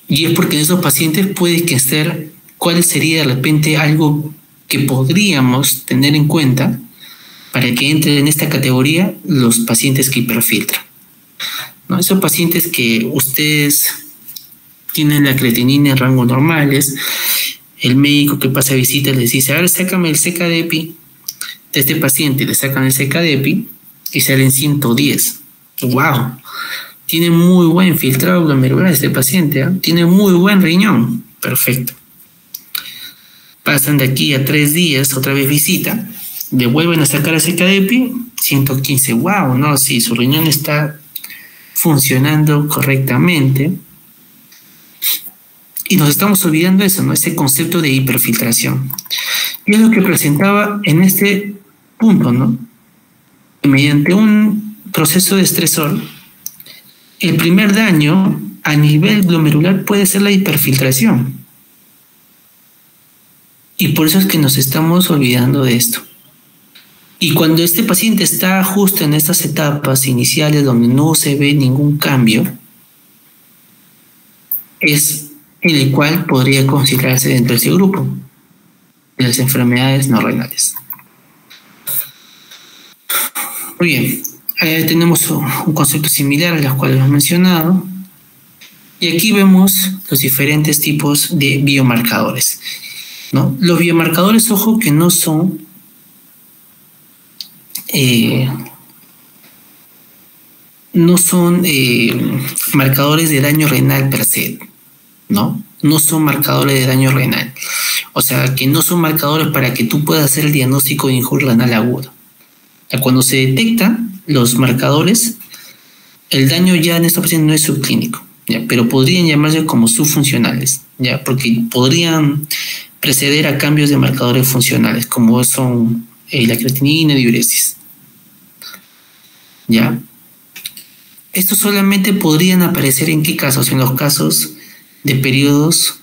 Y es porque en esos pacientes puede que esté, ¿cuál sería de repente algo que podríamos tener en cuenta para que entren en esta categoría los pacientes que hiperfiltran? ¿No? Esos pacientes que ustedes tienen la creatinina en rangos normales, el médico que pasa a visita les dice, a ver, sácame el CKD-EPI de este paciente, le sacan el CKD-EPI y salen 110. ¡Wow! Tiene muy buen filtrado glomerular este paciente, ¿eh? Tiene muy buen riñón. Perfecto. Pasan de aquí a 3 días, otra vez visita, le vuelven a sacar el CKD-EPI, 115. ¡Wow! No, sí, su riñón está funcionando correctamente. Y nos estamos olvidando eso, ¿no? Ese concepto de hiperfiltración. Y es lo que presentaba en este punto, ¿no? Mediante un proceso de estresor, el primer daño a nivel glomerular puede ser la hiperfiltración. Y por eso es que nos estamos olvidando de esto. Y cuando este paciente está justo en estas etapas iniciales donde no se ve ningún cambio, es en el cual podría considerarse dentro de ese grupo de las enfermedades no renales. Muy bien, tenemos un concepto similar a los cuales hemos mencionado, y aquí vemos los diferentes tipos de biomarcadores, ¿no? Los biomarcadores, ojo, que no son marcadores de daño renal per se, ¿no? No son marcadores de daño renal. O sea, que no son marcadores para que tú puedas hacer el diagnóstico de injundia renal aguda. Cuando se detectan los marcadores, el daño ya en esta paciente no es subclínico, ¿ya? Pero podrían llamarse como subfuncionales, ¿ya? Porque podrían preceder a cambios de marcadores funcionales, como son la creatinina y diuresis, ¿ya? Estos solamente podrían aparecer ¿en qué casos? En los casos de periodos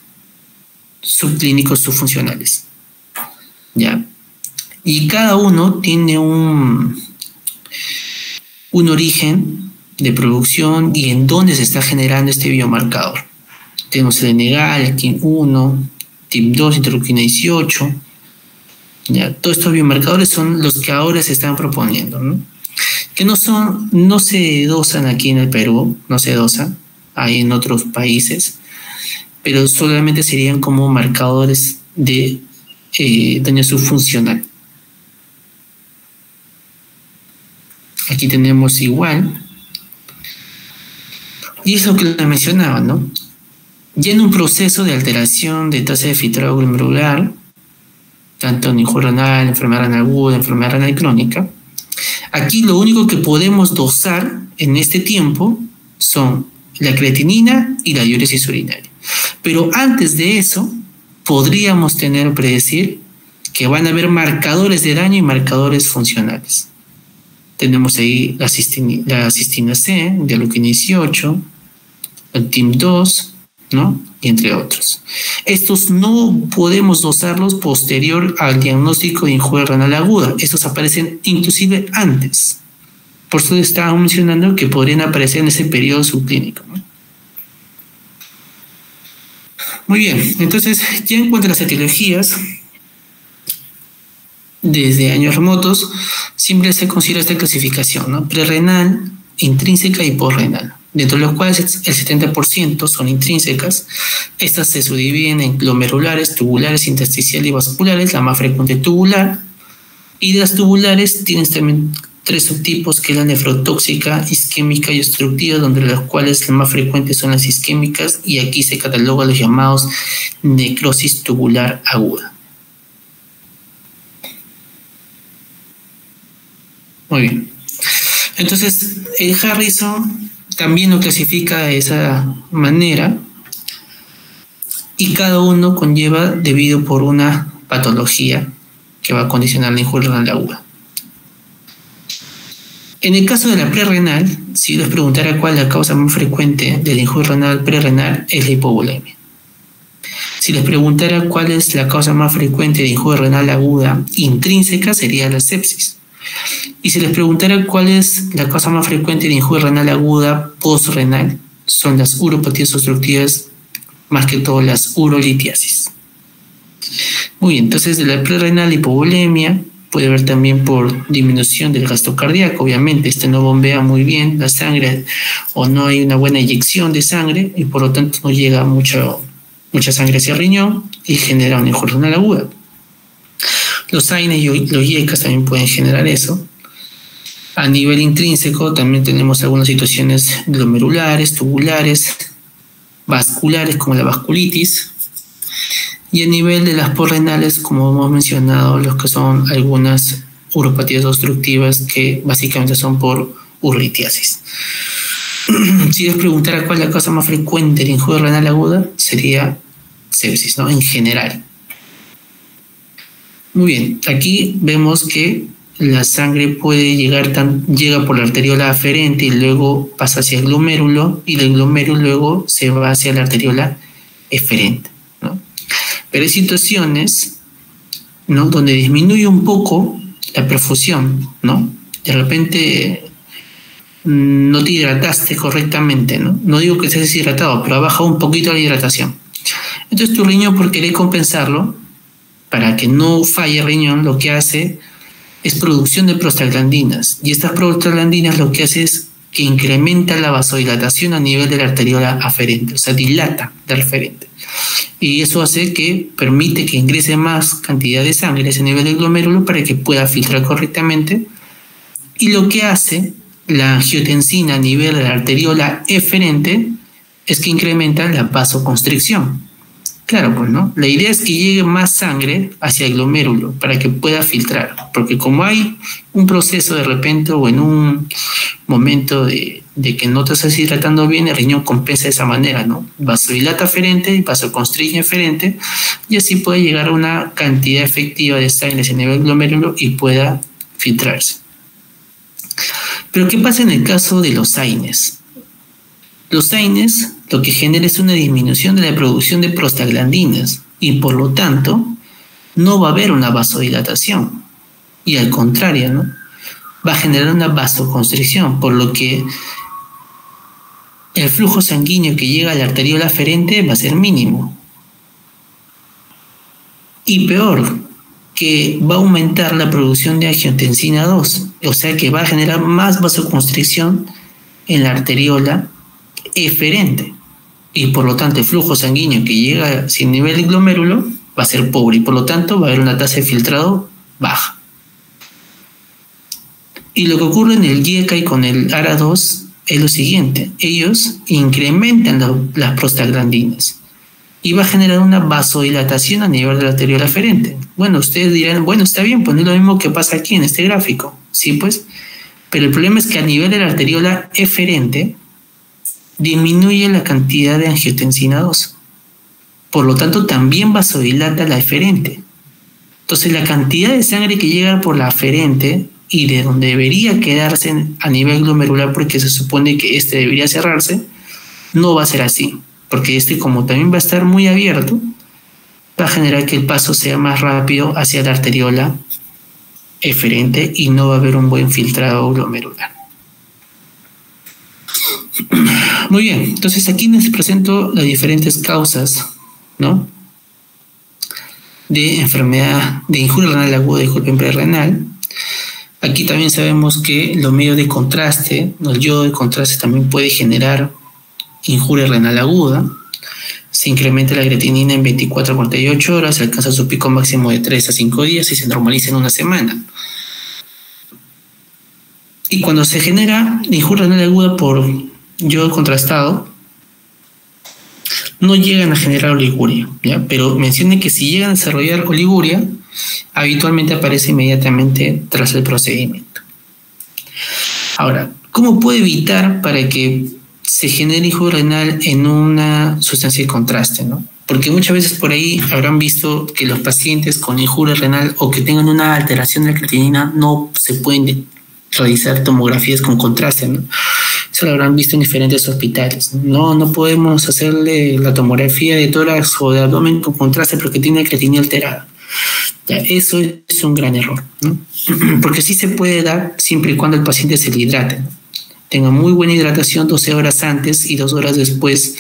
subclínicos subfuncionales, ¿ya? Y cada uno tiene un origen de producción y en dónde se está generando este biomarcador. Tenemos el NGAL, el TIM1, TIM2, interleuquina 18. ¿Ya? Todos estos biomarcadores son los que ahora se están proponiendo, ¿no? Que no se dosan aquí en el Perú, no se dosan, hay en otros países, pero solamente serían como marcadores de daño subfuncional. Aquí tenemos igual, y es lo que les mencionaba, ¿no? Ya en un proceso de alteración de tasa de filtrado glomerular, tanto en injuria renal, enfermedad renal aguda, enfermedad renal crónica, aquí lo único que podemos dosar en este tiempo son la creatinina y la diuresis urinaria. Pero antes de eso, podríamos predecir que van a haber marcadores de daño y marcadores funcionales. Tenemos ahí la cistina C, interleuquina 18, el TIM2, ¿no? Y entre otros. Estos no podemos dosarlos posterior al diagnóstico de injuria renal aguda. Estos aparecen inclusive antes. Por eso estaba mencionando que podrían aparecer en ese periodo subclínico, ¿no? Muy bien, entonces ya en cuanto a las etiologías, desde años remotos siempre se considera esta clasificación, ¿no? Prerrenal, intrínseca y posrenal, dentro de los cuales el 70% son intrínsecas. Estas se subdividen en glomerulares, tubulares, intersticiales y vasculares, la más frecuente tubular, y de las tubulares tienes también 3 subtipos, que es la nefrotóxica, isquémica y obstructiva, donde las cuales las más frecuentes son las isquémicas, y aquí se catalogan los llamados necrosis tubular aguda. Muy bien. Entonces, el Harrison también lo clasifica de esa manera, y cada uno conlleva debido por una patología que va a condicionar la injuria renal aguda. En el caso de la prerrenal, si les preguntara cuál es la causa más frecuente de la injuria renal prerrenal, es la hipovolemia. Si les preguntara cuál es la causa más frecuente de injuria renal aguda intrínseca, sería la sepsis. Y si les preguntara cuál es la causa más frecuente de injuria renal aguda postrenal, son las uropatías obstructivas, más que todo las urolitiasis. Muy bien, entonces de la prerrenal hipovolemia puede haber también por disminución del gasto cardíaco. Obviamente no bombea muy bien la sangre, o no hay una buena eyección de sangre, y por lo tanto no llega mucha sangre hacia el riñón y genera una injuria renal aguda. Los AINES y los IECAS también pueden generar eso. A nivel intrínseco también tenemos algunas situaciones glomerulares, tubulares, vasculares como la vasculitis. Y a nivel de las posrenales, como hemos mencionado, los que son algunas uropatías obstructivas que básicamente son por urolitiasis. Si les preguntara cuál es la causa más frecuente de injuria renal aguda, sería sepsis, ¿no? En general. Muy bien, aquí vemos que la sangre puede llega por la arteriola aferente y luego pasa hacia el glomérulo, y del glomérulo luego se va hacia la arteriola eferente, ¿no? Pero hay situaciones, ¿no?, donde disminuye un poco la perfusión, ¿no? De repente no te hidrataste correctamente, ¿no? No digo que estés deshidratado, pero ha bajado un poquito la hidratación. Entonces tu riñón, por querer compensarlo, para que no falle el riñón, lo que hace es producción de prostaglandinas. Y estas prostaglandinas lo que hace es que incrementa la vasodilatación a nivel de la arteriola aferente, o sea, dilata la aferente. Y eso hace que permite que ingrese más cantidad de sangre a ese nivel del glomérulo para que pueda filtrar correctamente. Y lo que hace la angiotensina a nivel de la arteriola eferente es que incrementa la vasoconstricción. Claro, pues, ¿no? La idea es que llegue más sangre hacia el glomérulo para que pueda filtrar, porque como hay un proceso de repente o en momento de que no te estás hidratando bien, el riñón compensa de esa manera, ¿no? Vasodilata aferente y vasoconstrige eferente, y así puede llegar a una cantidad efectiva de sangre a nivel glomérulo y pueda filtrarse. Pero ¿qué pasa en el caso de los AINES? Los AINES lo que genera es una disminución de la producción de prostaglandinas y por lo tanto no va a haber una vasodilatación, y al contrario, ¿no? Va a generar una vasoconstricción, por lo que el flujo sanguíneo que llega a la arteriola aferente va a ser mínimo. Y peor, que va a aumentar la producción de angiotensina 2, o sea que va a generar más vasoconstricción en la arteriola eferente. Y por lo tanto el flujo sanguíneo que llega sin nivel de glomérulo va a ser pobre y por lo tanto va a haber una tasa de filtrado baja. Y lo que ocurre en el GIECA y con el ARA2 es lo siguiente: ellos incrementan las prostaglandinas y va a generar una vasodilatación a nivel de la arteriola aferente. Bueno, ustedes dirán, bueno, está bien, pues no es lo mismo que pasa aquí en este gráfico, sí, pues, pero el problema es que a nivel de la arteriola eferente disminuye la cantidad de angiotensina 2. Por lo tanto, también vasodilata la eferente. Entonces, la cantidad de sangre que llega por la aferente y de donde debería quedarse a nivel glomerular, porque se supone que este debería cerrarse, no va a ser así. Porque este, como también va a estar muy abierto, va a generar que el paso sea más rápido hacia la arteriola eferente y no va a haber un buen filtrado glomerular. Muy bien, entonces aquí les presento las diferentes causas, ¿no?, de enfermedad de injuria renal aguda y golpe prerenal. Aquí también sabemos que los medios de contraste, el yodo de contraste también puede generar injuria renal aguda. Se incrementa la creatinina en 24 a 48 horas, alcanza su pico máximo de 3 a 5 días y se normaliza en una semana. Y cuando se genera injuria renal aguda por yodo contrastado, no llegan a generar oliguria, ¿ya? Pero mencioné que si llegan a desarrollar oliguria, habitualmente aparece inmediatamente tras el procedimiento. Ahora, ¿cómo puedo evitar para que se genere injuria renal en una sustancia de contraste, ¿no? Porque muchas veces por ahí habrán visto que los pacientes con injuria renal o que tengan una alteración de la creatinina no se pueden realizar tomografías con contraste, ¿no? Eso lo habrán visto en diferentes hospitales. No podemos hacerle la tomografía de tórax o de abdomen con contraste porque tiene la creatinina alterada. Ya, eso es un gran error, ¿no? Porque sí se puede dar siempre y cuando el paciente se le hidrate, ¿no? Tenga muy buena hidratación 12 horas antes y 2 horas después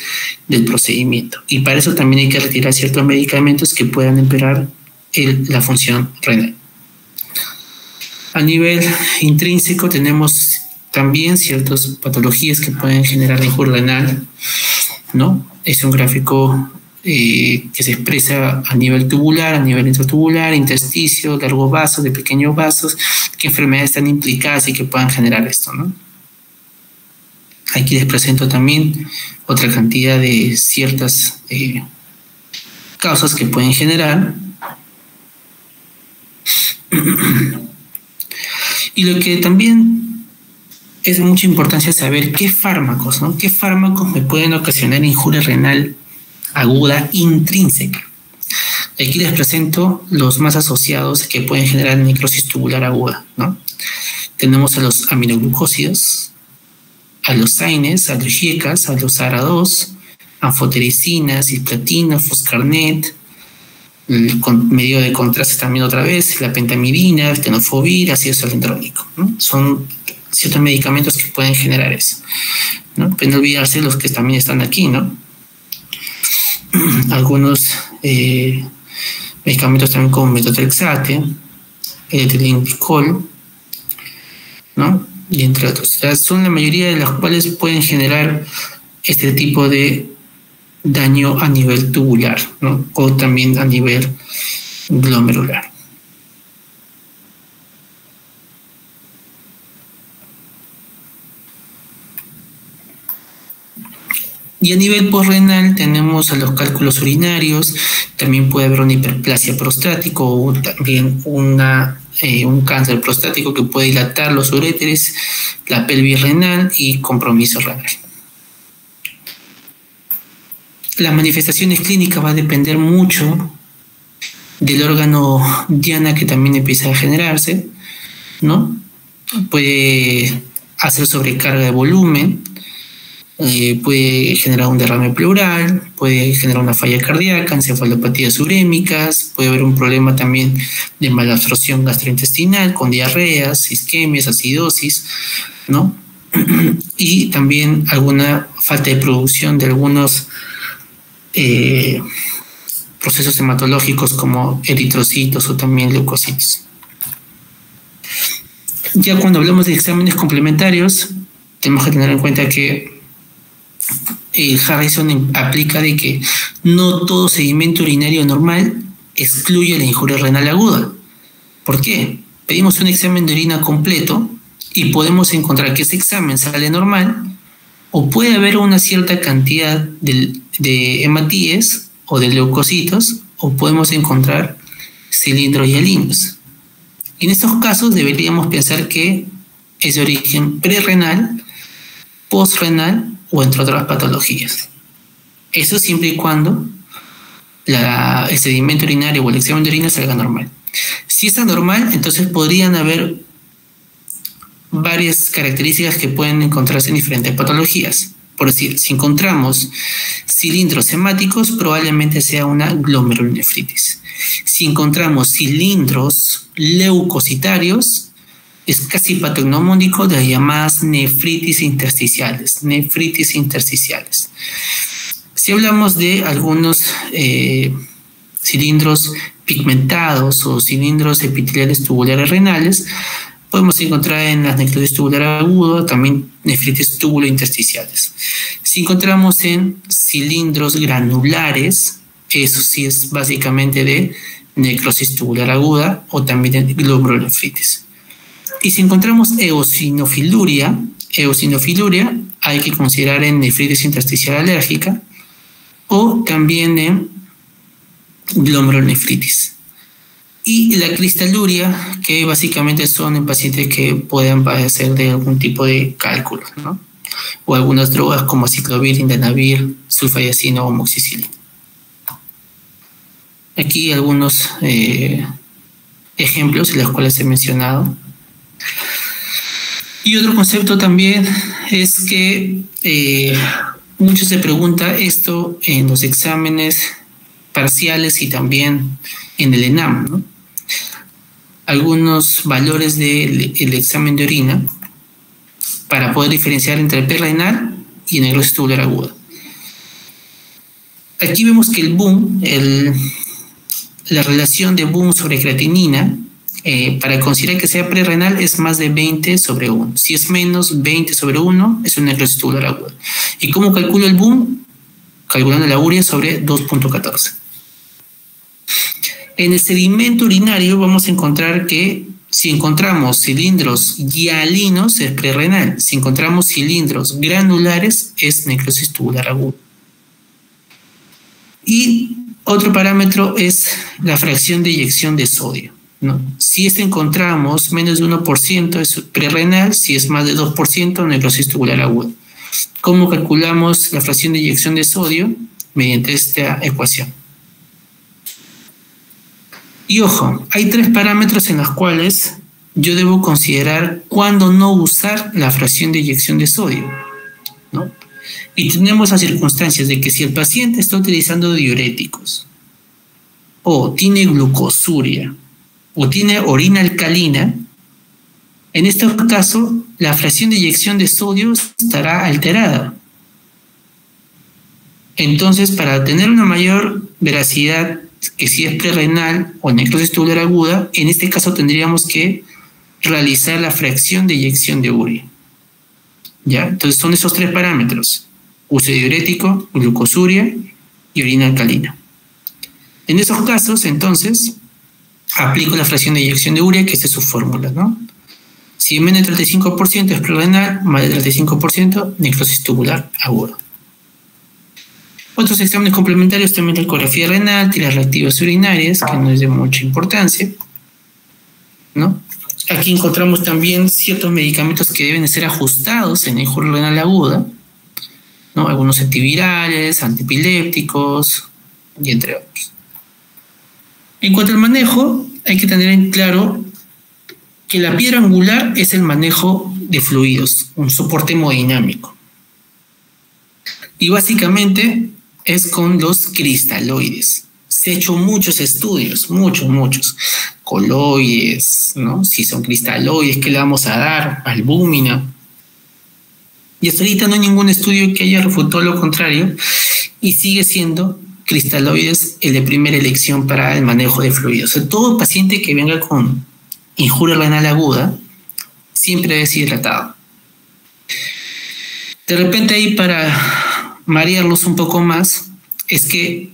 del procedimiento. Y para eso también hay que retirar ciertos medicamentos que puedan empeorar la función renal. A nivel intrínseco tenemos también ciertas patologías que pueden generar injuria renal, ¿no? Es un gráfico que se expresa a nivel tubular, a nivel intratubular, intersticio, largos vasos, de pequeños vasos, qué enfermedades están implicadas y que puedan generar esto, ¿no? Aquí les presento también otra cantidad de ciertas causas que pueden generar. Y lo que también es de mucha importancia saber qué fármacos, ¿no? ¿Qué fármacos me pueden ocasionar injuria renal aguda intrínseca? Aquí les presento los más asociados que pueden generar necrosis tubular aguda, ¿no? Tenemos a los aminoglucósidos, a los AINES, a los GIECAS, a los ARA2, anfotericina, cisplatina, foscarnet, con medio de contraste también otra vez, la pentamidina, el tenofovir, ácido salindrónico, ¿no? Son ciertos medicamentos que pueden generar eso, ¿no? Pero no olvidarse los que también están aquí, ¿no? Algunos medicamentos también como metotrexate, el etilenglicol, ¿no? Y entre otros. O sea, son la mayoría de las cuales pueden generar este tipo de daño a nivel tubular, ¿no? O también a nivel glomerular. Y a nivel posrenal tenemos a los cálculos urinarios, también puede haber una hiperplasia prostática o también una un cáncer prostático que puede dilatar los uréteres, la pelvis renal y compromiso renal. Las manifestaciones clínicas va a depender mucho del órgano diana que también empieza a generarse, ¿no? Puede hacer sobrecarga de volumen, puede generar un derrame pleural, puede generar una falla cardíaca, encefalopatías urémicas, puede haber un problema también de malabsorción gastrointestinal con diarreas, isquemias, acidosis, ¿no? Y también alguna falta de producción de algunos procesos hematológicos como eritrocitos o también leucocitos. Ya cuando hablamos de exámenes complementarios, tenemos que tener en cuenta que Harrison aplica de que no todo sedimento urinario normal excluye la injuria renal aguda. ¿Por qué? Pedimos un examen de orina completo y podemos encontrar que ese examen sale normal, o puede haber una cierta cantidad de hematíes o de leucocitos, o podemos encontrar cilindros hialinos. En estos casos deberíamos pensar que es de origen prerrenal, postrenal o entre otras patologías. Eso siempre y cuando el sedimento urinario o el examen de orina salga normal. Si es anormal, entonces podrían haber varias características que pueden encontrarse en diferentes patologías. Por decir, si encontramos cilindros hemáticos, probablemente sea una glomerulonefritis. Si encontramos cilindros leucocitarios, es casi patognomónico de las llamadas nefritis intersticiales. Si hablamos de algunos cilindros pigmentados o cilindros epiteliales tubulares renales, podemos encontrar en las necrosis tubular aguda también nefritis tubulointersticiales. Si encontramos en cilindros granulares, eso sí es básicamente de necrosis tubular aguda o también de glomerulonefritis. Y si encontramos eosinofiluria hay que considerar en nefritis intersticial alérgica o también en glomerulonefritis. Y la cristaluria, que básicamente son en pacientes que puedan padecer de algún tipo de cálculo, ¿no? O algunas drogas como ciclovir, indinavir, sulfadiacino o moxicilina. Aquí algunos ejemplos de los cuales he mencionado. Y otro concepto también es que mucho se pregunta esto en los exámenes parciales y también en el ENAM, ¿no? Algunos valores del examen de orina para poder diferenciar entre el prerrenal y necrosis tubular aguda. Aquí vemos que el BUN, la relación de BUN sobre creatinina, para considerar que sea prerrenal es más de 20/1. Si es menos 20/1, es una necrosis tubular aguda. ¿Y cómo calculo el BUN? Calculando la urea sobre 2.14. En el sedimento urinario vamos a encontrar que si encontramos cilindros hialinos es prerrenal, si encontramos cilindros granulares es necrosis tubular aguda. Y otro parámetro es la fracción de eyección de sodio, ¿no? Si encontramos menos de 1% es prerrenal, si es más de 2% necrosis tubular aguda. ¿Cómo calculamos la fracción de eyección de sodio? Mediante esta ecuación. Y ojo, hay 3 parámetros en los cuales yo debo considerar cuándo no usar la fracción de eyección de sodio, ¿no? Y tenemos las circunstancias de que si el paciente está utilizando diuréticos, o tiene glucosuria, o tiene orina alcalina, en este caso la fracción de eyección de sodio estará alterada. Entonces, para tener una mayor veracidad que si es prerrenal o necrosis tubular aguda, en este caso tendríamos que realizar la fracción de eyección de urea. ¿Ya? Entonces son esos 3 parámetros: uso de diurético, glucosuria y orina alcalina. En esos casos, entonces, aplico la fracción de eyección de urea, que es su fórmula, ¿no? Si menos del 35% es prerrenal, más del 35% necrosis tubular aguda. Otros exámenes complementarios también la ecografía renal, tiras reactivas urinarias, que no es de mucha importancia. ¿no? Aquí encontramos también ciertos medicamentos que deben ser ajustados en injuria renal aguda, ¿no? Algunos antivirales, antiepilépticos, y entre otros. En cuanto al manejo, hay que tener en claro que la piedra angular es el manejo de fluidos, un soporte hemodinámico. Y básicamente es con los cristaloides. Se han hecho muchos estudios, muchos. Coloides, ¿no? Si son cristaloides, ¿qué le vamos a dar? Albúmina. Y hasta ahorita no hay ningún estudio que haya refutado lo contrario y sigue siendo cristaloides el de primera elección para el manejo de fluidos. O sea, todo paciente que venga con injuria renal aguda siempre debe ser hidratado. De repente ahí para marearlos un poco más es que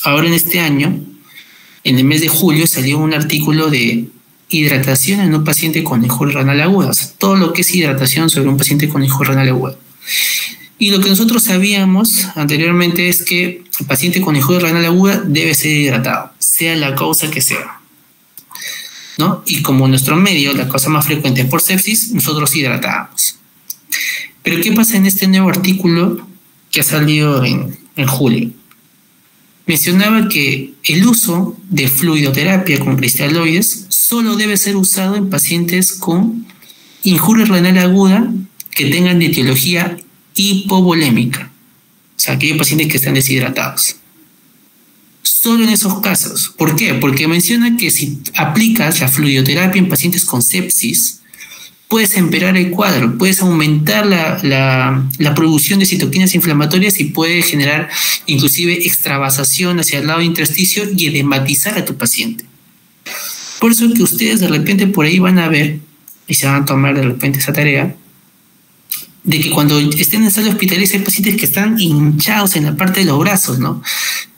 ahora en este año, en el mes de julio, salió un artículo de hidratación en un paciente con injuria renal aguda. O sea, todo lo que es hidratación sobre un paciente con injuria renal aguda. Y lo que nosotros sabíamos anteriormente es que el paciente con injuria renal aguda debe ser hidratado, sea la causa que sea, ¿no? Y como en nuestro medio la causa más frecuente es por sepsis, nosotros hidratamos. Pero ¿qué pasa en este nuevo artículo que ha salido en julio? Mencionaba que el uso de fluidoterapia con cristaloides solo debe ser usado en pacientes con injuria renal aguda que tengan de etiología hipovolémica, o sea, aquellos pacientes que están deshidratados. Solo en esos casos. ¿Por qué? Porque menciona que si aplicas la fluidoterapia en pacientes con sepsis, puedes empeorar el cuadro, puedes aumentar la producción de citoquinas inflamatorias y puede generar inclusive extravasación hacia el lado intersticio y edematizar a tu paciente. Por eso que ustedes de repente por ahí van a ver, y se van a tomar de repente esa tarea, de que cuando estén en sala hospitalaria hay pacientes que están hinchados en la parte de los brazos, ¿no?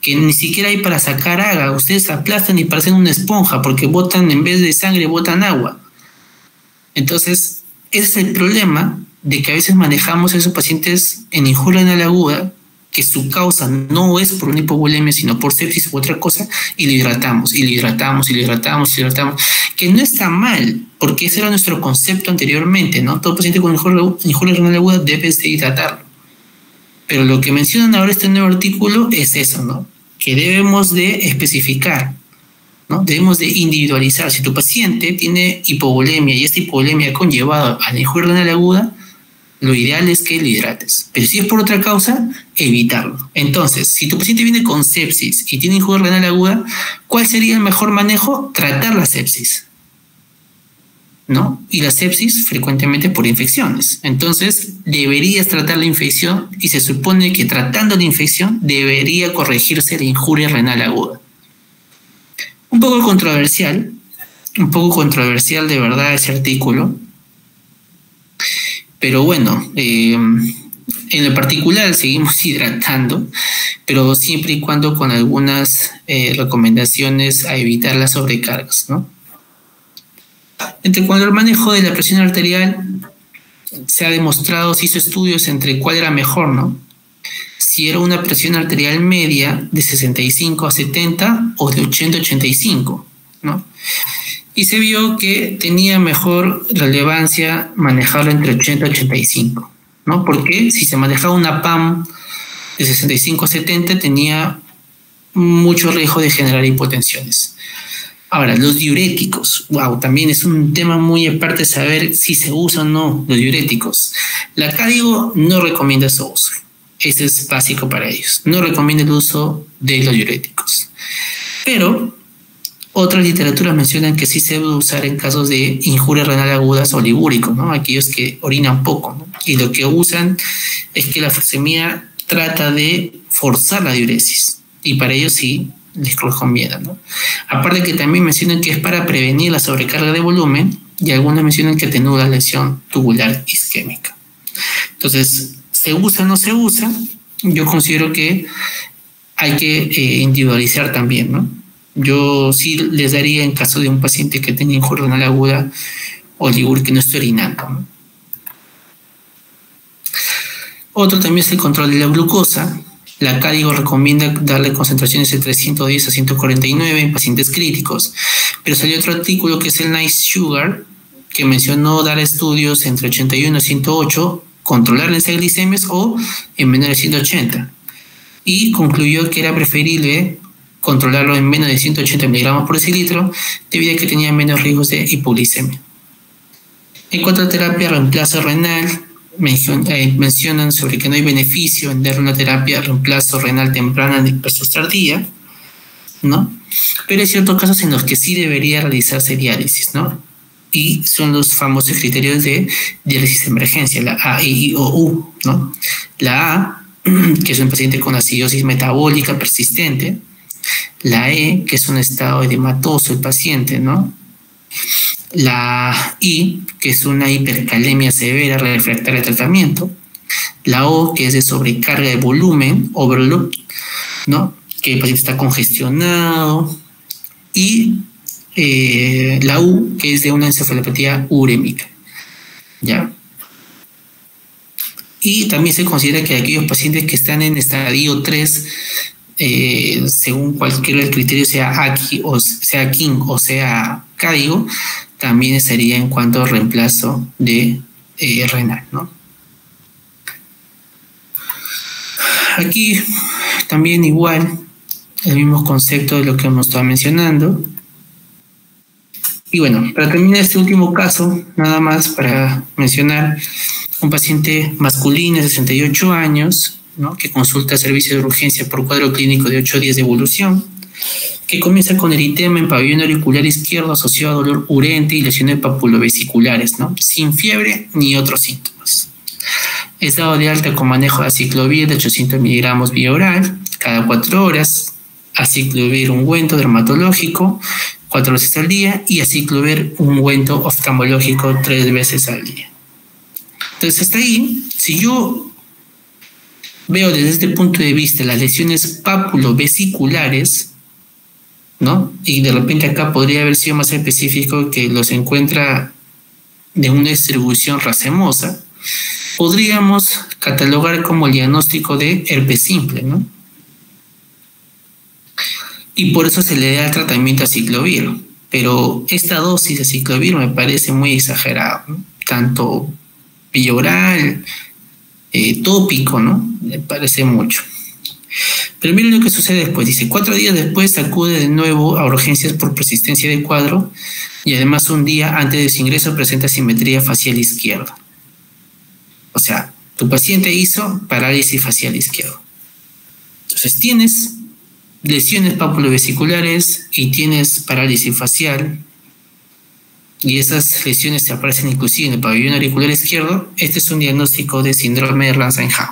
Que ni siquiera hay para sacar agua, ustedes aplastan y parecen una esponja porque botan, en vez de sangre, botan agua. Entonces, ese es el problema de que a veces manejamos a esos pacientes en injuria renal aguda, que su causa no es por una hipovolemia, sino por sepsis u otra cosa, y lo hidratamos, que no está mal, porque ese era nuestro concepto anteriormente, ¿no? Todo paciente con injuria renal aguda debe de hidratarlo. Pero lo que mencionan ahora este nuevo artículo es eso, ¿no? Que debemos de especificar, ¿no? Debemos de individualizar. Si tu paciente tiene hipovolemia y esta hipovolemia ha conllevado a la injuria renal aguda, lo ideal es que lo hidrates. Pero si es por otra causa, evitarlo. Entonces, si tu paciente viene con sepsis y tiene injuria renal aguda, ¿cuál sería el mejor manejo? Tratar la sepsis, ¿no? Y la sepsis frecuentemente por infecciones. Entonces, deberías tratar la infección y se supone que tratando la infección debería corregirse la injuria renal aguda. Un poco controversial de verdad ese artículo, pero bueno, en lo particular seguimos hidratando, pero siempre y cuando con algunas recomendaciones a evitar las sobrecargas, ¿no? Entre cuando el manejo de la presión arterial se ha demostrado, se hizo estudios entre cuál era mejor, ¿no? Si era una presión arterial media de 65 a 70 o de 80 a 85, ¿no? Y se vio que tenía mejor relevancia manejarlo entre 80 y 85, ¿no? Porque si se manejaba una PAM de 65 a 70 tenía mucho riesgo de generar hipotensiones. Ahora, los diuréticos, wow, también es un tema muy aparte saber si se usan o no los diuréticos. La CADIGO no recomienda su uso. Ese es básico para ellos. No recomienda el uso de los diuréticos. Pero otras literaturas mencionan que sí se debe usar en casos de injuria renal agudas o ligúricos, ¿no? Aquellos que orinan poco, ¿no? Y lo que usan es que la furosemida trata de forzar la diuresis. Y para ellos sí les recomienda, ¿no? Aparte que también mencionan que es para prevenir la sobrecarga de volumen y algunos mencionan que atenúa la lesión tubular isquémica. Entonces, ¿se usa o no se usa? Yo considero que hay que individualizar también, ¿no? Yo sí les daría en caso de un paciente que tenga injuria renal aguda o ligúrica que no esté orinando, ¿no? Otro también es el control de la glucosa. La CADIGO recomienda darle concentraciones de 310 a 149 en pacientes críticos, pero salió otro artículo que es el Nice Sugar, que mencionó dar estudios entre 81 y 108, controlar las glicemias o en menores de 180. Y concluyó que era preferible controlarlo en menos de 180 miligramos por decilitro, debido a que tenía menos riesgos de hipoglicemia. En cuanto a terapia reemplazo renal, mencionan sobre que no hay beneficio en dar una terapia reemplazo renal temprana versus tardía, ¿no? Pero hay ciertos casos en los que sí debería realizarse diálisis, ¿no? Y son los famosos criterios de diálisis de emergencia, la A, I o U, ¿no? La A, que es un paciente con acidosis metabólica persistente. La E, que es un estado edematoso del paciente, ¿no? La I, que es una hipercalemia severa refractaria al tratamiento. La O, que es de sobrecarga de volumen, overload, ¿no? Que el paciente está congestionado. Y la U, que es de una encefalopatía urémica, ¿ya? Y también se considera que aquellos pacientes que están en estadio 3, según cualquiera del criterio, sea AKI o sea KING o sea CADIGO, también estaría en cuanto a reemplazo de renal, ¿no? Aquí también igual el mismo concepto de lo que hemos estado mencionando. Y bueno, para terminar este último caso, nada más para mencionar un paciente masculino de 68 años, ¿no? Que consulta servicio de urgencia por cuadro clínico de 8 días de evolución, que comienza con eritema en pabellón auricular izquierdo asociado a dolor urente y lesiones papulovesiculares, ¿no? Sin fiebre ni otros síntomas. Es dado de alta con manejo de aciclovir de 800 miligramos vía oral cada 4 horas, aciclovir ungüento dermatológico 4 veces al día y aciclovir ungüento oftalmológico 3 veces al día. Entonces, hasta ahí, si yo veo desde este punto de vista las lesiones papulovesiculares, ¿no? Y de repente acá podría haber sido más específico que los encuentra de una distribución racemosa, podríamos catalogar como el diagnóstico de herpes simple, ¿no? Y por eso se le da el tratamiento aciclovir. Pero esta dosis de aciclovir me parece muy exagerada, ¿no? Tanto vía oral, tópico, ¿no? Me parece mucho. Pero miren lo que sucede después. Dice, 4 días después acude de nuevo a urgencias por persistencia de cuadro y además un día antes de su ingreso presenta simetría facial izquierda. O sea, tu paciente hizo parálisis facial izquierda. Entonces tienes lesiones papulovesiculares y tienes parálisis facial, y esas lesiones te aparecen inclusive en el pabellón auricular izquierdo. Este es un diagnóstico de síndrome de Ramsay-Hunt,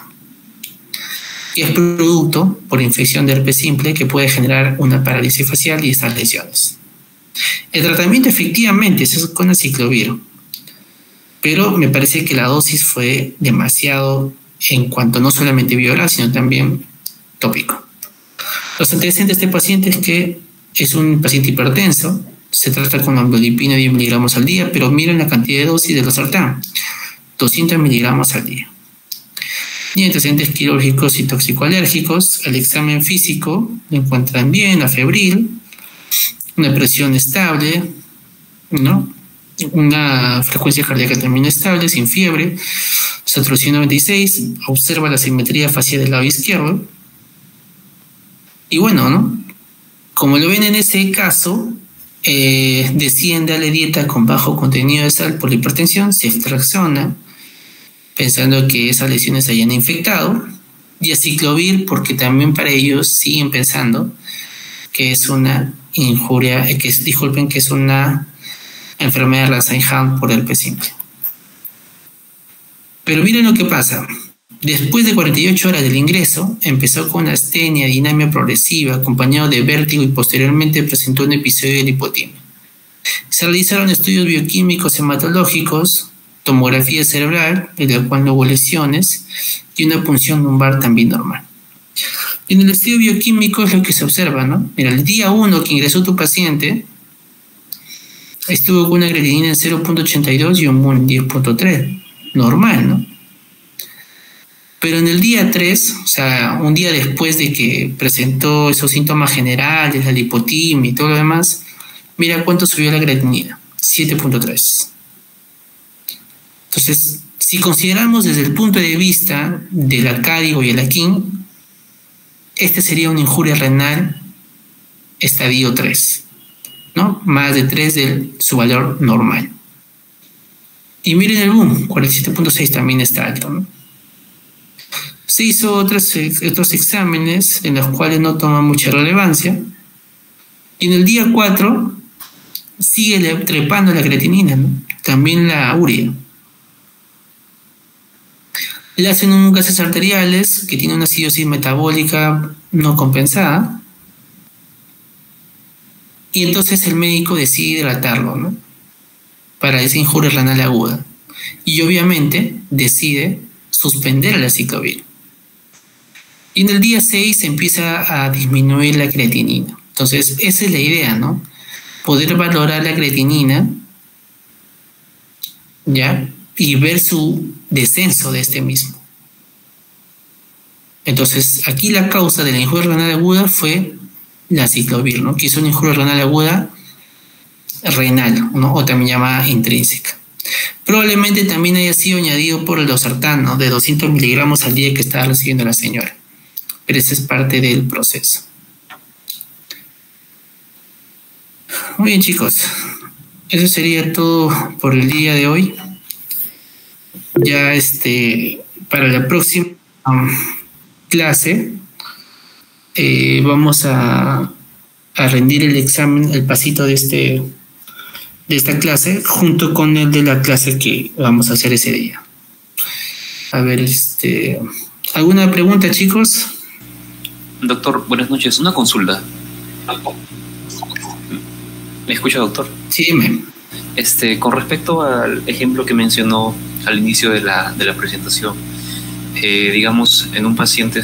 y es producto por infección de herpes simple que puede generar una parálisis facial y estas lesiones. El tratamiento efectivamente es con aciclovir, pero me parece que la dosis fue demasiado en cuanto no solamente vía oral, sino también tópico. Lo interesante de este paciente es que es un paciente hipertenso, se trata con amlodipina de 10 miligramos al día, pero miren la cantidad de dosis de losartán, 200 miligramos al día. Y antecedentes quirúrgicos y toxicoalérgicos, el examen físico lo encuentran bien, afebril, una presión estable, ¿no? Una frecuencia cardíaca también estable, sin fiebre, saturacción 96, observa la simetría facial del lado izquierdo. Y bueno, ¿no? Como lo ven en ese caso, deciden darle dieta con bajo contenido de sal por la hipertensión, se fracciona, pensando que esas lesiones se hayan infectado, y aciclovir porque también para ellos siguen pensando que es una injuria, que es una enfermedad de Ramsay-Hunt por herpes simple. Pero miren lo que pasa. Después de 48 horas del ingreso, empezó con astenia, dinamia progresiva, acompañado de vértigo y posteriormente presentó un episodio de lipotimia. Se realizaron estudios bioquímicos hematológicos, tomografía cerebral, en la cual no hubo lesiones, y una punción lumbar también normal. En el estudio bioquímico es lo que se observa, ¿no? Mira, el día 1 que ingresó tu paciente, estuvo con una creatinina en 0.82 y un MUL en 10.3, normal, ¿no? Pero en el día 3, o sea, un día después de que presentó esos síntomas generales, la lipotimia y todo lo demás, Mira cuánto subió la creatinina, 7.3. Entonces, si consideramos desde el punto de vista del acádigo y el aquín, este sería una injuria renal estadio 3, ¿no? Más de 3 de su valor normal. Y miren el boom, 47.6 también está alto, ¿no? Se hizo otros exámenes en los cuales no toma mucha relevancia. Y en el día 4 sigue trepando la creatinina, ¿no? También la urea. Le hacen un gases arteriales que tiene una acidosis metabólica no compensada. Y entonces el médico decide tratarlo, ¿no? Para esa injuria renal aguda. Y obviamente decide suspender la ciclovir. Y en el día 6 empieza a disminuir la creatinina. Entonces, esa es la idea, ¿no? Poder valorar la creatinina, ¿ya? Y ver su descenso de este mismo. Entonces, aquí la causa de la injuria renal aguda fue la ciclovir, ¿no? Que es una injuria renal aguda renal, ¿no? O también llamada intrínseca. Probablemente también haya sido añadido por el losartán, ¿no? De 200 miligramos al día que estaba recibiendo la señora. Pero esa es parte del proceso. Muy bien, chicos. Eso sería todo por el día de hoy. Ya para la próxima clase vamos a rendir el examen, el pasito de esta clase, junto con el de la clase que vamos a hacer ese día. A ver, ¿alguna pregunta, chicos?
Doctor, buenas noches. Una consulta. ¿Me escucha, doctor?
Sí, dime.
Con respecto al ejemplo que mencionó al inicio de la presentación, digamos, en un paciente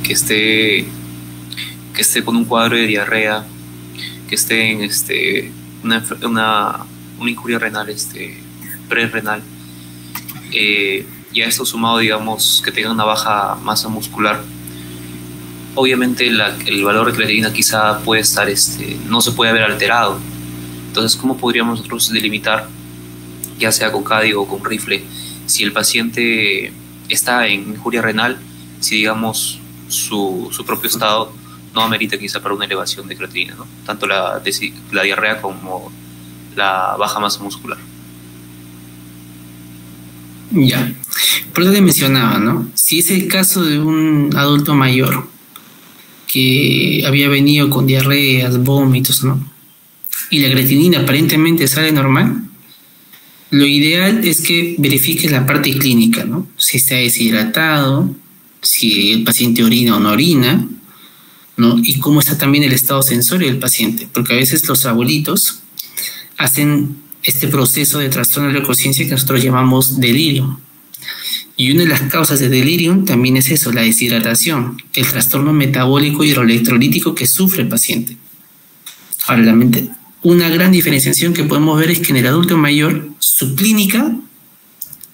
que esté con un cuadro de diarrea, que esté en una injuria renal, prerrenal, y a esto sumado, digamos, que tenga una baja masa muscular, obviamente el valor de creatinina quizá puede estar, no se puede haber alterado. Entonces, ¿cómo podríamos nosotros delimitar, ya sea con cádigo o con rifle, si el paciente está en injuria renal, si digamos su propio estado no amerita quizá para una elevación de creatinina, ¿no? Tanto la diarrea como la baja masa muscular?
Ya, por eso te mencionaba, ¿no? Si es el caso de un adulto mayor que había venido con diarreas, vómitos, ¿no? Y la creatinina aparentemente sale normal, lo ideal es que verifiques la parte clínica, ¿no? Si está deshidratado, si el paciente orina o no orina, ¿no? Y cómo está también el estado sensorio del paciente, porque a veces los abuelitos hacen este proceso de trastorno de la conciencia que nosotros llamamos delirio. Y una de las causas de delirium también es eso, la deshidratación, el trastorno metabólico hidroelectrolítico que sufre el paciente. Ahora, una gran diferenciación que podemos ver es que en el adulto mayor su clínica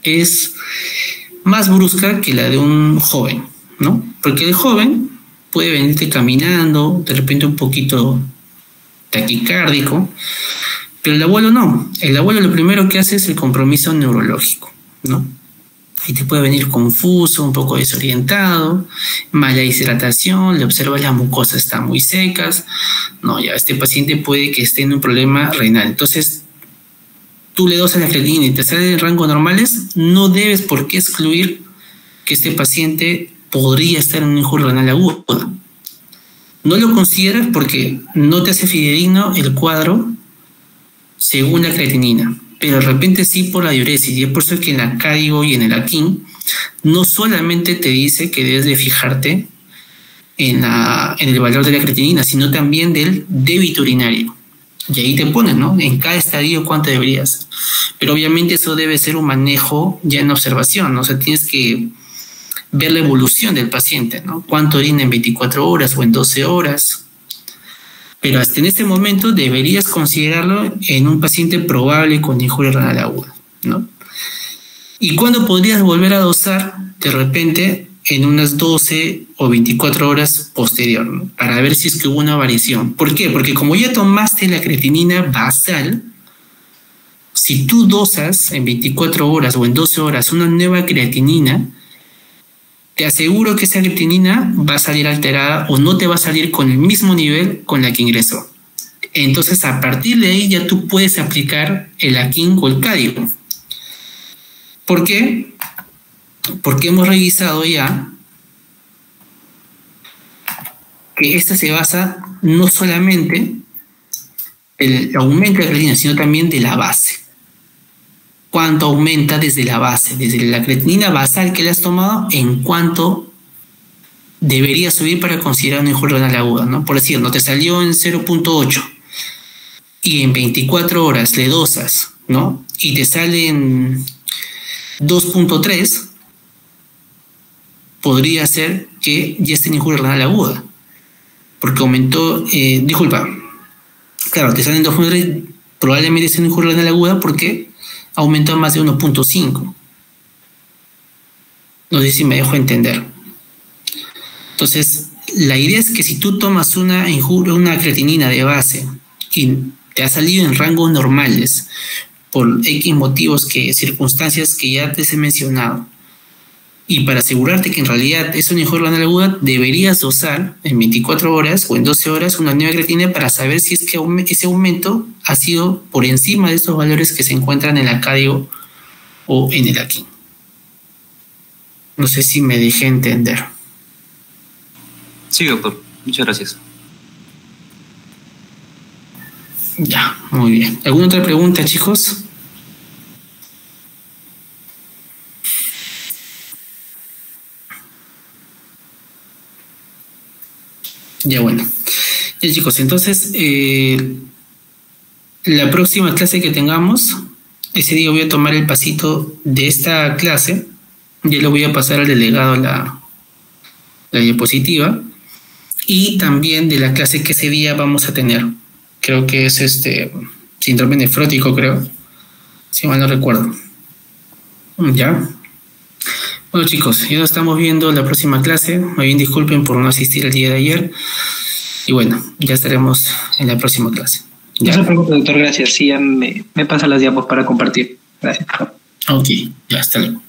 es más brusca que la de un joven, ¿no? Porque el joven puede venirte caminando, de repente un poquito taquicárdico, pero el abuelo no. El abuelo lo primero que hace es el compromiso neurológico, ¿no? Y te puede venir confuso, un poco desorientado, mala deshidratación, le observas las mucosas están muy secas. No, ya este paciente puede que esté en un problema renal. Entonces, tú le das a la creatinina y te sale en rangos normales, no debes por qué excluir que este paciente podría estar en una injuria renal aguda. No lo consideras porque no te hace fidedigno el cuadro según la creatinina, pero de repente sí por la diuresis, y es por eso que en la cádigo y en el aquín no solamente te dice que debes de fijarte en el valor de la creatinina, sino también del débito urinario. Y ahí te ponen, ¿no? En cada estadio cuánto deberías. Pero obviamente eso debe ser un manejo ya en observación, ¿no? O sea, tienes que ver la evolución del paciente, ¿no? Cuánto orina en 24 horas o en 12 horas. Pero hasta en este momento deberías considerarlo en un paciente probable con injuria renal aguda, ¿no? ¿Y cuándo podrías volver a dosar? De repente en unas 12 o 24 horas posterior, ¿no? Para ver si es que hubo una variación. ¿Por qué? Porque como ya tomaste la creatinina basal, si tú dosas en 24 horas o en 12 horas una nueva creatinina, te aseguro que esa creatinina va a salir alterada o no te va a salir con el mismo nivel con la que ingresó. Entonces, a partir de ahí ya tú puedes aplicar el Akin o el Cádigo. ¿Por qué? Porque hemos revisado ya que esta se basa no solamente el aumento de la creatinina, sino también de la base. ¿Cuánto aumenta desde la base? Desde la creatinina basal que le has tomado, ¿en cuánto debería subir para considerar una injuria renal aguda, ¿no? Por decir, no te salió en 0.8 y en 24 horas le dosas, ¿no? Y te sale en 2.3, podría ser que ya esté en injuria renal aguda, porque aumentó, claro, te sale en 2.3, probablemente esté en injuria renal aguda porque aumentó más de 1.5. No sé si me dejo entender. Entonces, la idea es que si tú tomas una creatinina de base y te ha salido en rangos normales por X motivos, circunstancias que ya te he mencionado, y para asegurarte que en realidad es una injuria renal aguda, deberías dosar en 24 horas o en 12 horas una nueva creatinina para saber si es que ese aumento ha sido por encima de estos valores que se encuentran en el Cádigo o en el Akin. No sé si me dejé entender.
Sí, doctor. Muchas gracias.
Ya, muy bien. ¿Alguna otra pregunta, chicos? Ya, bueno. Ya, chicos, entonces la próxima clase que tengamos, ese día voy a tomar el pasito de esta clase, ya lo voy a pasar al delegado la diapositiva, y también de la clase que ese día vamos a tener. Creo que es síndrome nefrótico, creo, si mal no recuerdo. Ya. Bueno, chicos, ya nos estamos viendo la próxima clase. Muy bien, disculpen por no asistir el día de ayer. Y bueno, ya estaremos en la próxima clase.
¿Ya? No se preocupe, doctor, gracias. Sí, ya me pasa las diapos para compartir. Gracias.
Ok, ya, hasta luego.